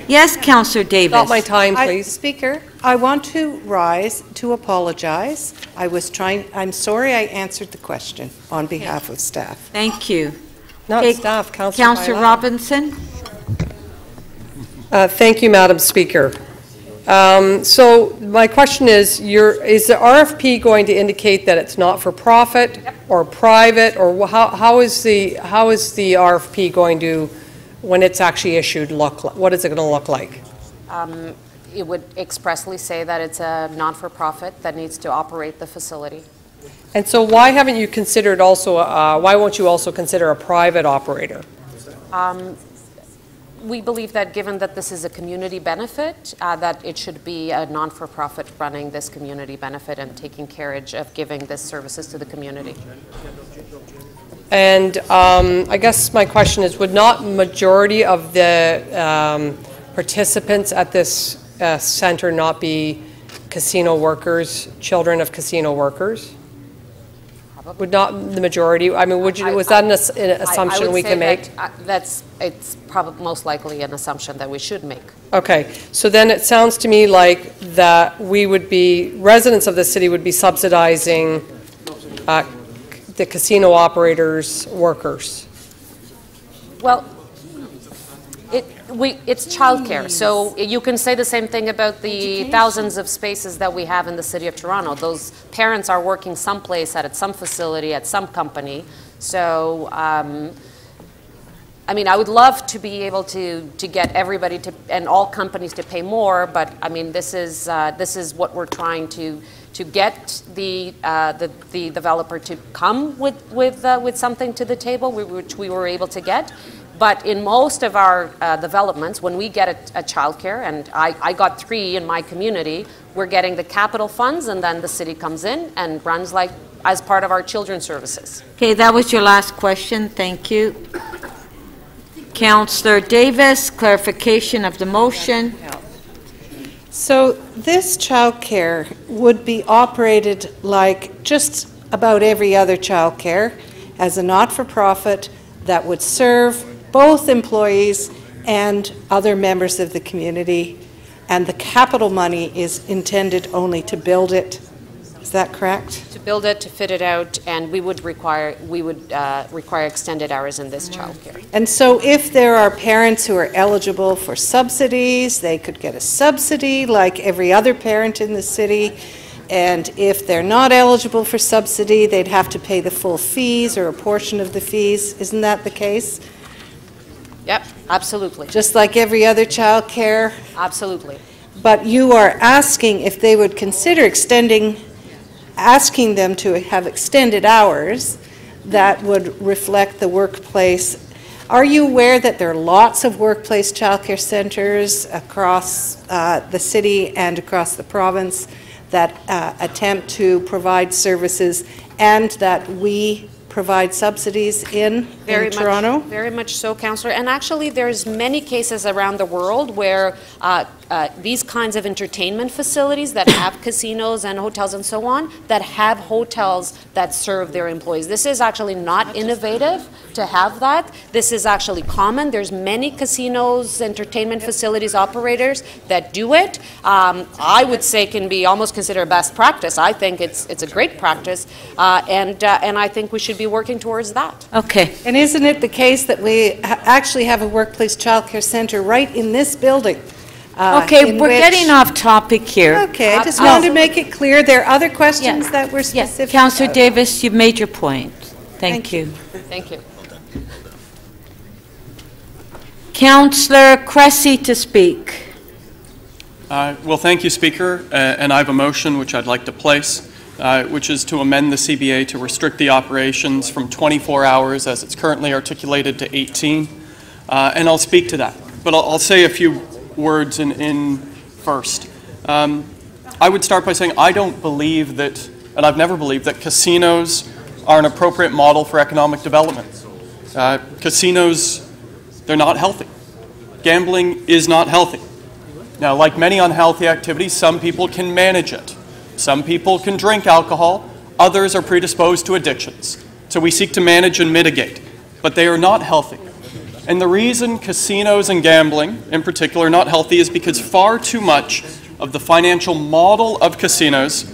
Yes, Councillor Davis. Stop my time, please. Speaker, I want to rise to apologize. I'm sorry I answered the question on behalf of staff. Thank you. Not staff, Councillor Robinson. Thank you, Madam Speaker. So my question is the RFP going to indicate that it's not for profit or private, or how is the RFP going to, when it's actually issued, look like? What is it going to look like? It would expressly say that it's a non-for-profit that needs to operate the facility. And so why haven't you considered also, why won't you also consider a private operator? We believe that given that this is a community benefit, that it should be a non-for-profit running this community benefit and taking care of giving this services to the community. And I guess my question is, would not majority of the participants at this center not be casino workers, children of casino workers? Would not the majority? I mean, was that an assumption we can make? It's probably most likely an assumption that we should make. Okay, so then it sounds to me like that residents of the city would be subsidizing the casino operators' workers. Well, it's childcare, so you can say the same thing about the thousands of spaces that we have in the city of Toronto. Those parents are working someplace at some facility, at some company. So, I mean, I would love to be able to get everybody and all companies to pay more, but I mean, this is what we're trying to get the developer to come with something to the table, which we were able to get. But in most of our developments, when we get a childcare, and I got 3 in my community, we're getting the capital funds, and then the city comes in and runs as part of our children's services. Okay, that was your last question. Thank you. Councillor Davis, clarification of the motion. So this childcare would be operated like just about every other childcare as a not-for-profit that would serve both employees and other members of the community, and the capital money is intended only to build it. Is that correct? To build it, to fit it out, and we would require extended hours in this childcare. And so if there are parents who are eligible for subsidies, they could get a subsidy like every other parent in the city. And if they're not eligible for subsidy, they'd have to pay the full fees or a portion of the fees. Isn't that the case? Yep, absolutely. Just like every other child care? Absolutely. But you are asking if they would consider asking them to have extended hours that would reflect the workplace. Are you aware that there are lots of workplace childcare centers across the city and across the province that attempt to provide services and that we provide subsidies in Toronto? Very much so, Councillor. And actually, there's many cases around the world where these kinds of entertainment facilities that have casinos and hotels and so on, that have hotels that serve their employees. This is actually not innovative to have that. This is actually common. There's many casinos, entertainment facilities operators that do it. I would say can be almost considered best practice. I think it's a great practice, and I think we should be working towards that. Okay. And isn't it the case that we actually have a workplace childcare centre right in this building? Okay, we're getting off topic here. Okay, I just wanted to make it clear. There are other questions that were specific. Councillor Davis, you've made your point. Thank you. Thank you. Councillor Cressy to speak. Well, thank you, Speaker. And I have a motion which I'd like to place, which is to amend the CBA to restrict the operations from 24 hours as it's currently articulated to 18. And I'll speak to that. But I'll say a few words in first. I would start by saying I don't believe that, and I've never believed that casinos are an appropriate model for economic development. Casinos, they're not healthy. Gambling is not healthy. Now, like many unhealthy activities, some people can manage it. Some people can drink alcohol. Others are predisposed to addictions. So we seek to manage and mitigate, but they are not healthy. And the reason casinos and gambling, in particular, are not healthy is because far too much of the financial model of casinos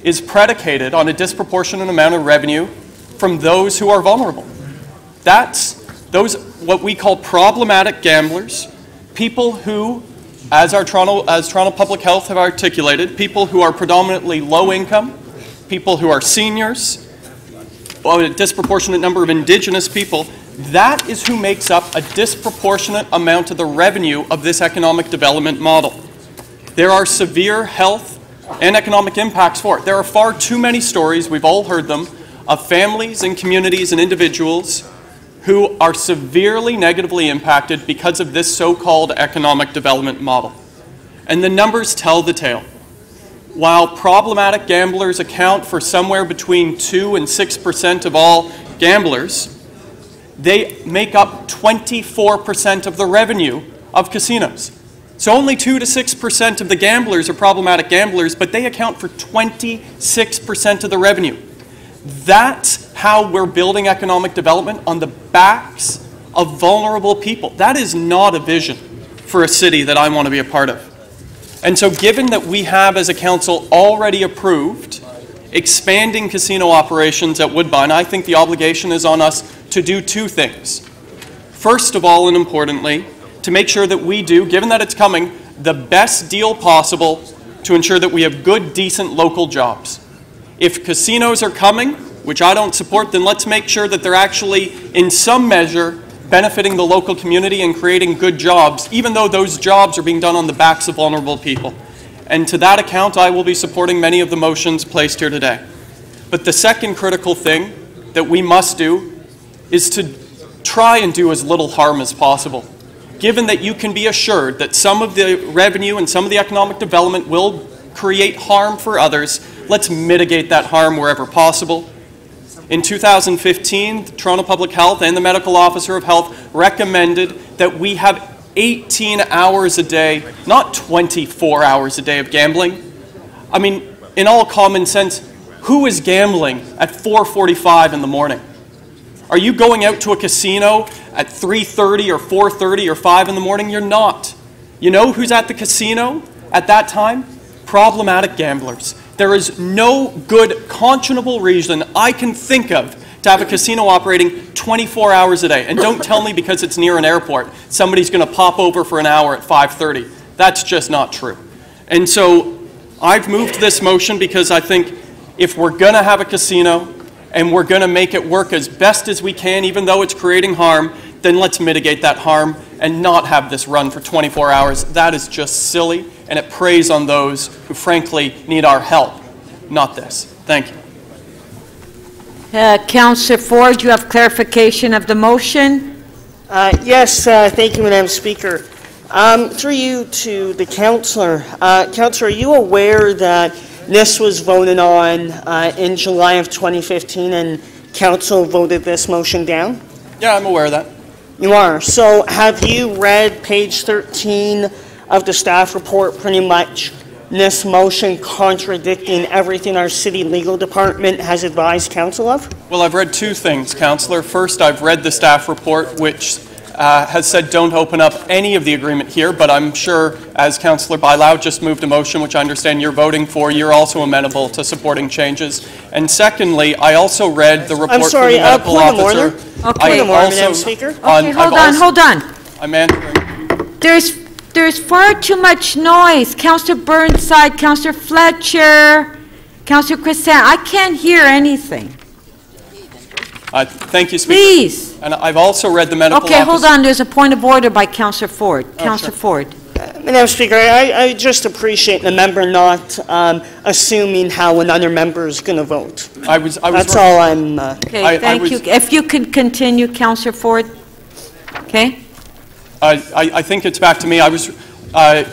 is predicated on a disproportionate amount of revenue from those who are vulnerable. That's those what we call problematic gamblers, people who, as Toronto Public Health have articulated, people who are predominantly low income, people who are seniors, a disproportionate number of Indigenous people. That is who makes up a disproportionate amount of the revenue of this economic development model. There are severe health and economic impacts for it. There are far too many stories, we've all heard them, of families and communities and individuals who are severely negatively impacted because of this so-called economic development model. And the numbers tell the tale. While problematic gamblers account for somewhere between 2 and 6% of all gamblers, they make up 24% of the revenue of casinos. So only 2 to 6% of the gamblers are problematic gamblers, but they account for 26% of the revenue. That's how we're building economic development, on the backs of vulnerable people. That is not a vision for a city that I want to be a part of. And so given that we have as a council already approved expanding casino operations at Woodbine, I think the obligation is on us to do two things. First of all, and importantly, to make sure that we do, given that it's coming, the best deal possible to ensure that we have good, decent local jobs. If casinos are coming, which I don't support, then let's make sure that they're actually, in some measure, benefiting the local community and creating good jobs, even though those jobs are being done on the backs of vulnerable people. And to that account, I will be supporting many of the motions placed here today. But the second critical thing that we must do is to try and do as little harm as possible. Given that you can be assured that some of the revenue and some of the economic development will create harm for others, let's mitigate that harm wherever possible. In 2015, the Toronto Public Health and the Medical Officer of Health recommended that we have 18 hours a day, not 24 hours a day of gambling. I mean, in all common sense, who is gambling at 4:45 in the morning? Are you going out to a casino at 3:30 or 4:30 or 5 in the morning? You're not. You know who's at the casino at that time? Problematic gamblers. There is no good conscionable reason I can think of to have a casino operating 24 hours a day. And don't tell me because it's near an airport, somebody's going to pop over for an hour at 5:30. That's just not true. And so I've moved this motion because I think if we're going to have a casino and we're going to make it work as best as we can, even though it's creating harm, then let's mitigate that harm and not have this run for 24 hours. That is just silly, and it preys on those who frankly need our help, not this. Thank you. Councillor Ford, you have clarification of the motion? Yes, thank you, Madam Speaker. Through you to the councillor. Councillor, are you aware that This was voted on in July of 2015, and council voted this motion down? Yeah, I'm aware of that. You are. So have you read page 13 of the staff report, pretty much this motion contradicting everything our city legal department has advised council of? Well, I've read two things, Councillor. First, I've read the staff report, which has said don't open up any of the agreement here, but I'm sure, as Councillor Bailão just moved a motion, which I understand you're voting for, you're also amenable to supporting changes. And secondly, I also read the report from the medical officer. Okay, Madam Speaker. Okay, hold on. I'm answering. There's far too much noise. Councillor Burnside, Councillor Fletcher, Councillor Crescent. I can't hear anything. Thank you, Speaker. Please. And I've also read the medical officer. Okay, hold on. There's a point of order by Councillor Ford. Councillor Ford. Madam Speaker, I just appreciate the member not assuming how another member is going to vote. That's all I'm... Okay, thank you. If you could continue, Councillor Ford. Okay? I think it's back to me.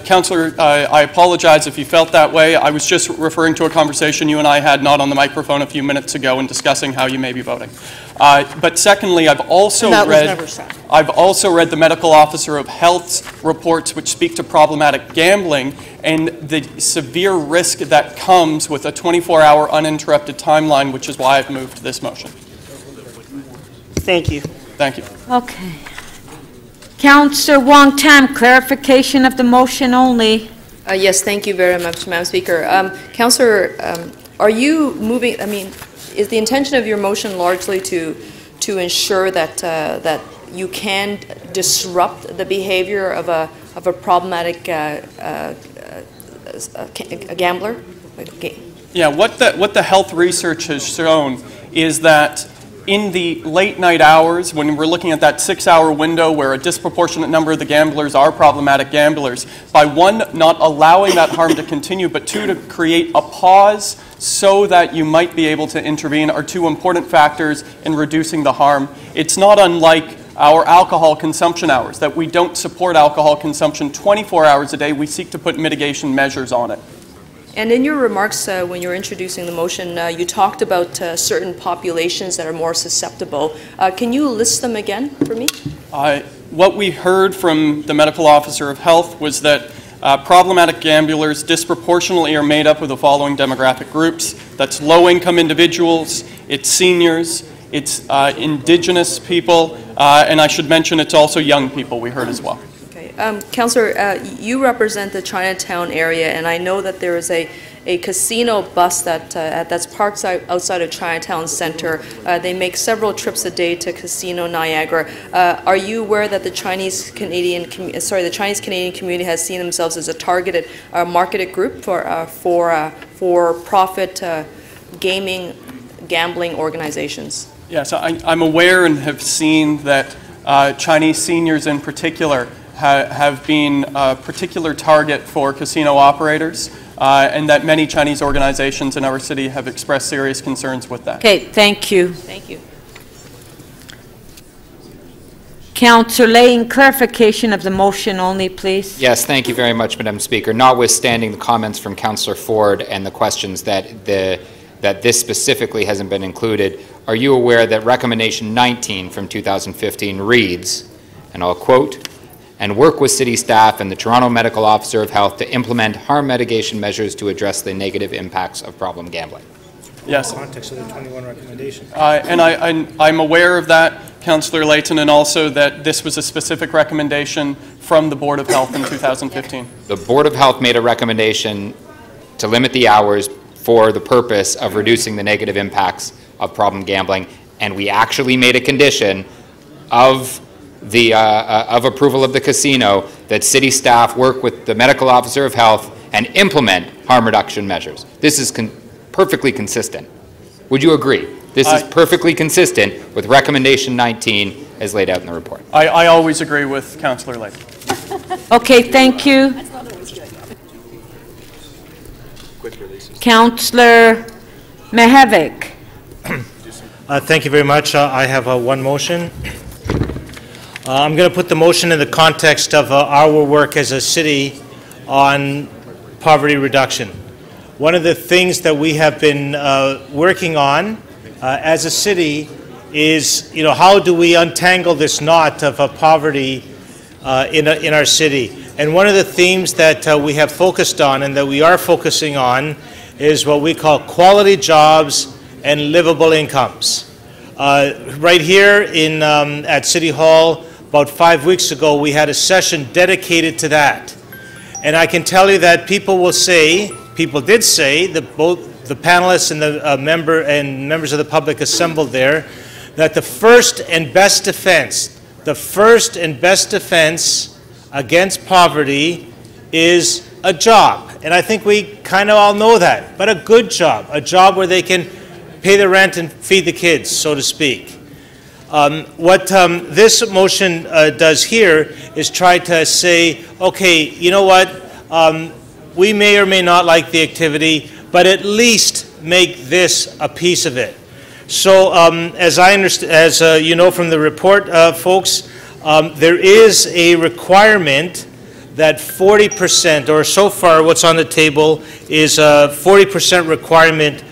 Councillor, I apologize if you felt that way. I was just referring to a conversation you and I had not on the microphone a few minutes ago and discussing how you may be voting. But secondly, I've also read the medical officer of health's reports which speak to problematic gambling and the severe risk that comes with a 24-hour uninterrupted timeline, which is why I've moved this motion. Thank you. Thank you. Okay. Councillor Wong Tam, clarification of the motion only. Yes, thank you very much, Madam Speaker. Councillor, are you moving, is the intention of your motion largely to ensure that that you can disrupt the behavior of a problematic gambler? Yeah, what the health research has shown is that in the late night hours, when we're looking at that 6-hour window where a disproportionate number of the gamblers are problematic gamblers, by one, not allowing that harm to continue, but two, to create a pause so that you might be able to intervene are two important factors in reducing the harm. It's not unlike our alcohol consumption hours, that we don't support alcohol consumption 24 hours a day. We seek to put mitigation measures on it. And in your remarks when you were introducing the motion, you talked about certain populations that are more susceptible. Can you list them again for me? What we heard from the medical officer of health was that problematic gamblers disproportionately are made up of the following demographic groups. That's low-income individuals, it's seniors, it's indigenous people, and I should mention it's also young people we heard as well. Councillor, you represent the Chinatown area, and I know that there is a casino bus that's parked outside of Chinatown Center. They make several trips a day to Casino Niagara. Are you aware that the Chinese Canadian community has seen themselves as a targeted, marketed group for profit gambling organizations? Yes, I'm aware and have seen that Chinese seniors in particular have been a particular target for casino operators, and that many Chinese organizations in our city have expressed serious concerns with that. Okay, thank you. Thank you. Councillor Layton, clarification of the motion only, please. Yes, thank you very much, Madam Speaker. Notwithstanding the comments from Councillor Ford and the questions that this specifically hasn't been included, are you aware that Recommendation 19 from 2015 reads, and I'll quote, "and work with city staff and the Toronto Medical Officer of Health to implement harm mitigation measures to address the negative impacts of problem gambling." Yes. In the context of the 21 recommendation. And I'm aware of that, Councillor Layton, and also that this was a specific recommendation from the Board of Health in 2015. The Board of Health made a recommendation to limit the hours for the purpose of reducing the negative impacts of problem gambling, and we actually made a condition of approval of the casino that city staff work with the medical officer of health and implement harm reduction measures. This is perfectly consistent. Would you agree? This is perfectly consistent with Recommendation 19 as laid out in the report. I always agree with Councillor Layton. Okay, thank you. Councillor Mihevc. Thank you very much. I have one motion. I'm going to put the motion in the context of our work as a city on poverty reduction. one of the things that we have been working on as a city is, how do we untangle this knot of poverty in our city? And one of the themes that we have focused on and that we are focusing on is what we call quality jobs and livable incomes. Right here at City Hall, about 5 weeks ago, we had a session dedicated to that. And I can tell you that people did say, that both the panelists and the members of the public assembled there, that the first and best defense against poverty is a job. And I think we kind of all know that, but a good job, a job where they can pay the rent and feed the kids, so to speak. What this motion does here is try to say, okay, you know what, we may or may not like the activity, but at least make this a piece of it. So as I understand, as you know from the report, folks, there is a requirement that 40%, or so far what's on the table is a 40% requirement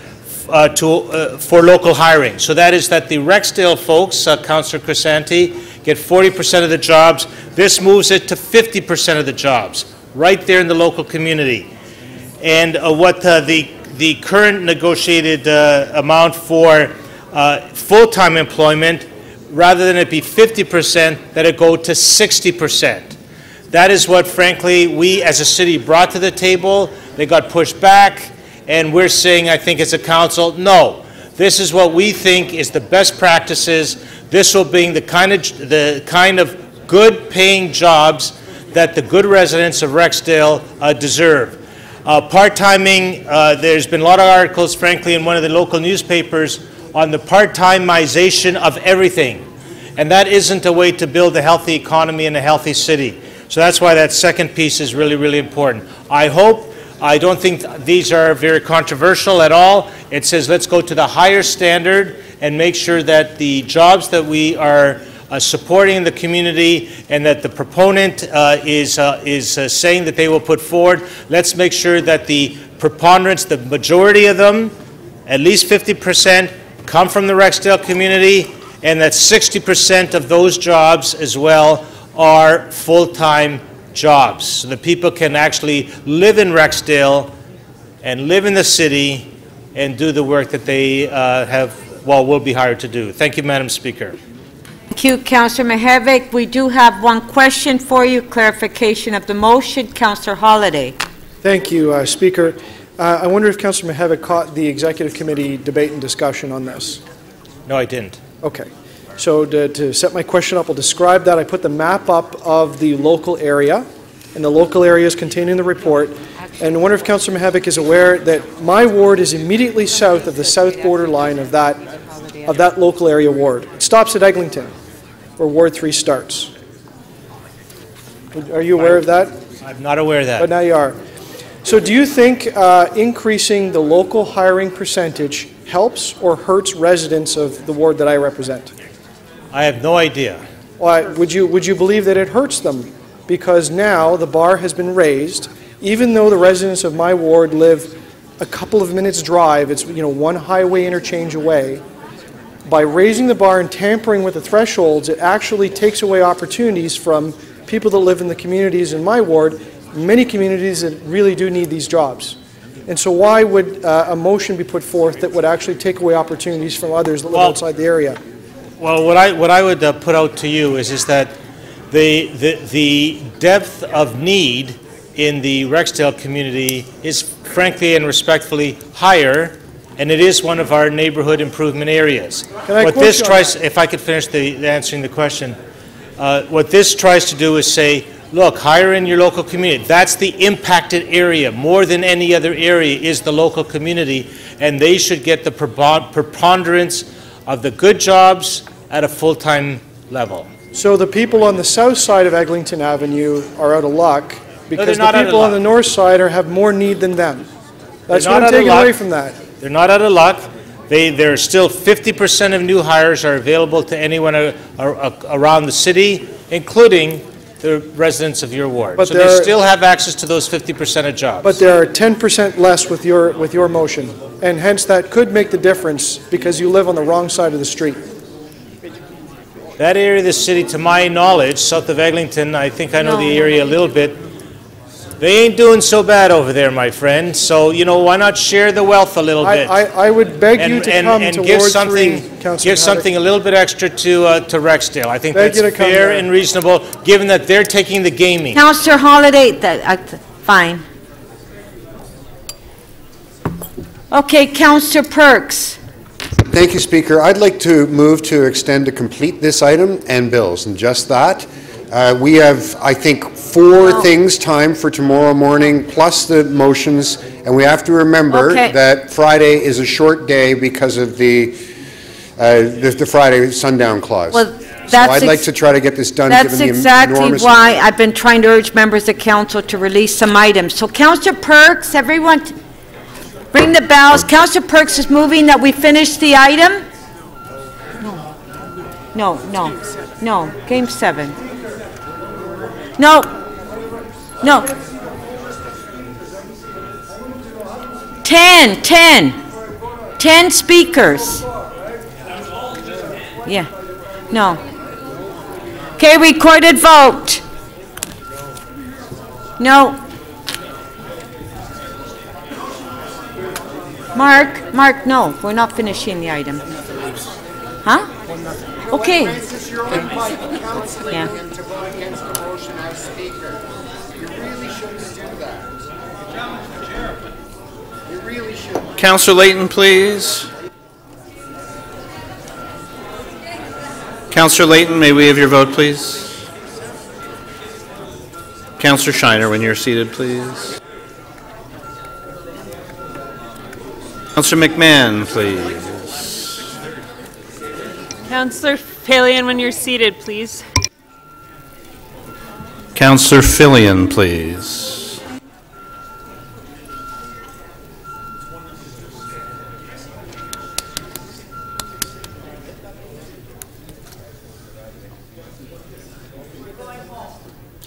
for local hiring. So that is that the Rexdale folks, Councillor Crisanti, get 40% of the jobs. This moves it to 50% of the jobs, right there in the local community. And what the current negotiated amount for full-time employment, rather than it be 50%, that it go to 60%. That is what, frankly, we as a city brought to the table. They got pushed back. And we're saying, I think as a council, no, this is what we think is the best practices. This will bring the kind of good paying jobs that the good residents of Rexdale deserve. Part-timing, there's been a lot of articles, frankly, in one of the local newspapers on the part-timization of everything. And that isn't a way to build a healthy economy and a healthy city. So that's why that second piece is really, really important. I don't think these are very controversial at all. It says let's go to the higher standard and make sure that the jobs that we are supporting in the community and that the proponent is saying that they will put forward, let's make sure that the preponderance, the majority of them, at least 50%, come from the Rexdale community, and that 60% of those jobs as well are full-time jobs, so that people can actually live in Rexdale and live in the city and do the work that they will be hired to do. Thank you, Madam Speaker. Thank you, Councillor Mihevc. We do have one question for you, clarification of the motion. Councillor Holyday. Thank you, Speaker. I wonder if Councillor Mihevc caught the Executive Committee debate and discussion on this. No, I didn't. Okay. So to set my question up, I'll describe that. I put the map up of the local area, and the local area is contained in the report. And I wonder if Councillor Mihevc is aware that my ward is immediately south of the south border line of that local area ward. It stops at Eglinton, where Ward 3 starts. Are you aware of that? I'm not aware of that. But now you are. So do you think increasing the local hiring percentage helps or hurts residents of the ward that I represent? I have no idea. Well, would you believe that it hurts them? Because now the bar has been raised, even though the residents of my ward live a couple of minutes drive, it's one highway interchange away. By raising the bar and tampering with the thresholds, it actually takes away opportunities from people that live in the communities in my ward, many communities that really do need these jobs. And so why would a motion be put forth that would actually take away opportunities from others that live outside the area? Well, what I would put out to you is that the depth of need in the Rexdale community is frankly and respectfully higher, and it is one of our neighborhood improvement areas. What this tries, if I could finish answering the question, what this tries to do is say, look, hire in your local community. That's the impacted area. More than any other area is the local community, and they should get the preponderance of the good jobs at a full-time level. So the people on the south side of Eglinton Avenue are out of luck because the people on the north side have more need than them. That's what I'm taking away from that. They're not out of luck. There are still 50% of new hires are available to anyone around the city, including the residents of your ward. But So they still have access to those 50% of jobs. But there are 10% less with your motion, and hence that could make the difference because you live on the wrong side of the street. That area of the city, to my knowledge, south of Eglinton, I think I know the area a little bit. They ain't doing so bad over there, my friend. So, you know, why not share the wealth a little bit? I would beg you to come to give Ward something, 3, Councillor give something a little bit extra to Rexdale. I think Beg that's you to come fair there. and reasonable, given that they're taking the gaming. Councillor Holiday, fine. Okay, Councillor Perks. Thank you, Speaker. I'd like to move to extend to complete this item and bills, and just that. We have, I think, 4 things timed for tomorrow morning, plus the motions, and we have to remember that Friday is a short day because of the Friday sundown clause. Well, so I'd like to try to get this done. That's given the exactly enormous why I've been trying to urge members of council to release some items. So, Councillor Perks, everyone, ring the bells. Councillor Perks is moving that we finish the item. No. Game 7. No. 10 speakers. Yeah. No. Okay, recorded vote. No. Mark, no, we're not finishing the item. Huh? Okay. Yeah. Councillor Layton, please. Councillor Layton, may we have your vote, please? Councillor Shiner, when you're seated, please. Councillor McMahon, please. Councillor Fillion, when you're seated, please. Councillor Fillion, please.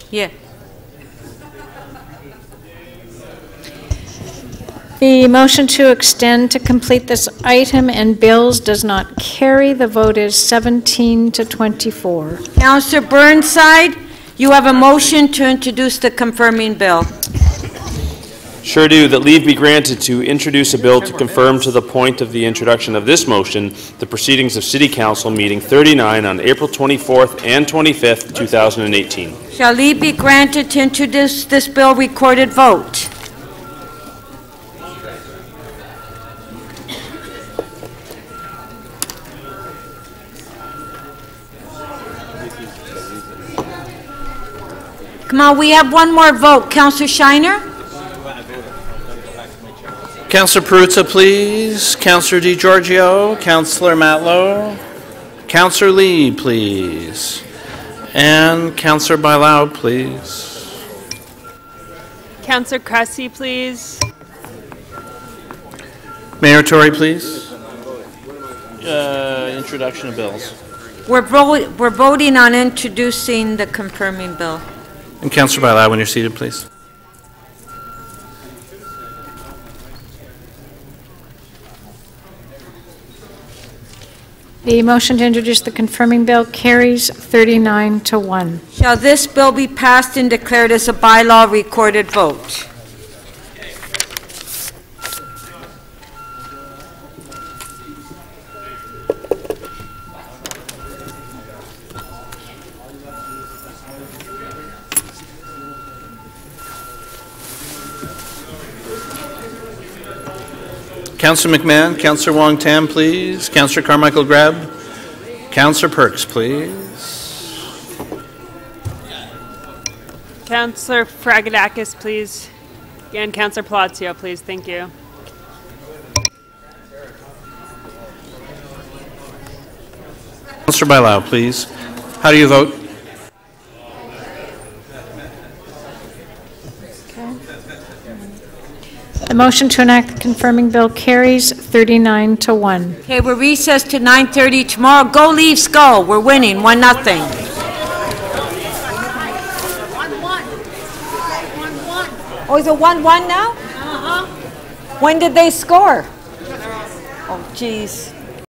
Yeah. The motion to extend to complete this item and bills does not carry. The vote is 17 to 24. Councillor Burnside, you have a motion to introduce the confirming bill. Sure do. That leave be granted to introduce a bill to confirm to the point of the introduction of this motion the proceedings of City Council meeting 39 on April 24th and 25th, 2018. Shall leave be granted to introduce this bill, recorded vote. Come on, we have one more vote. Councillor Shiner? Councillor Perruzza, please. Councillor DiGiorgio. Councillor Matlow. Councillor Lee, please. And Councillor Bailao, please. Councillor Cressy, please. Mayor Tory, please. Introduction of bills. We're voting on introducing the confirming bill. And Councillor Bailao, when you're seated, please. The motion to introduce the confirming bill carries 39 to 1. Shall this bill be passed and declared as a bylaw, recorded vote? Councillor McMahon, Councillor Wong Tam, please. Councillor Carmichael Grab. Councillor Perks, please. Councillor Fragadakis, please. And Councillor Palacio, please. Thank you. Councillor Bailao, please. How do you vote? The motion to enact the confirming bill carries 39 to 1. Okay, we're recessed to 9:30 tomorrow. Go Leafs, go. We're winning 1-0. Oh, is it 1-1 now? When did they score? Oh, geez.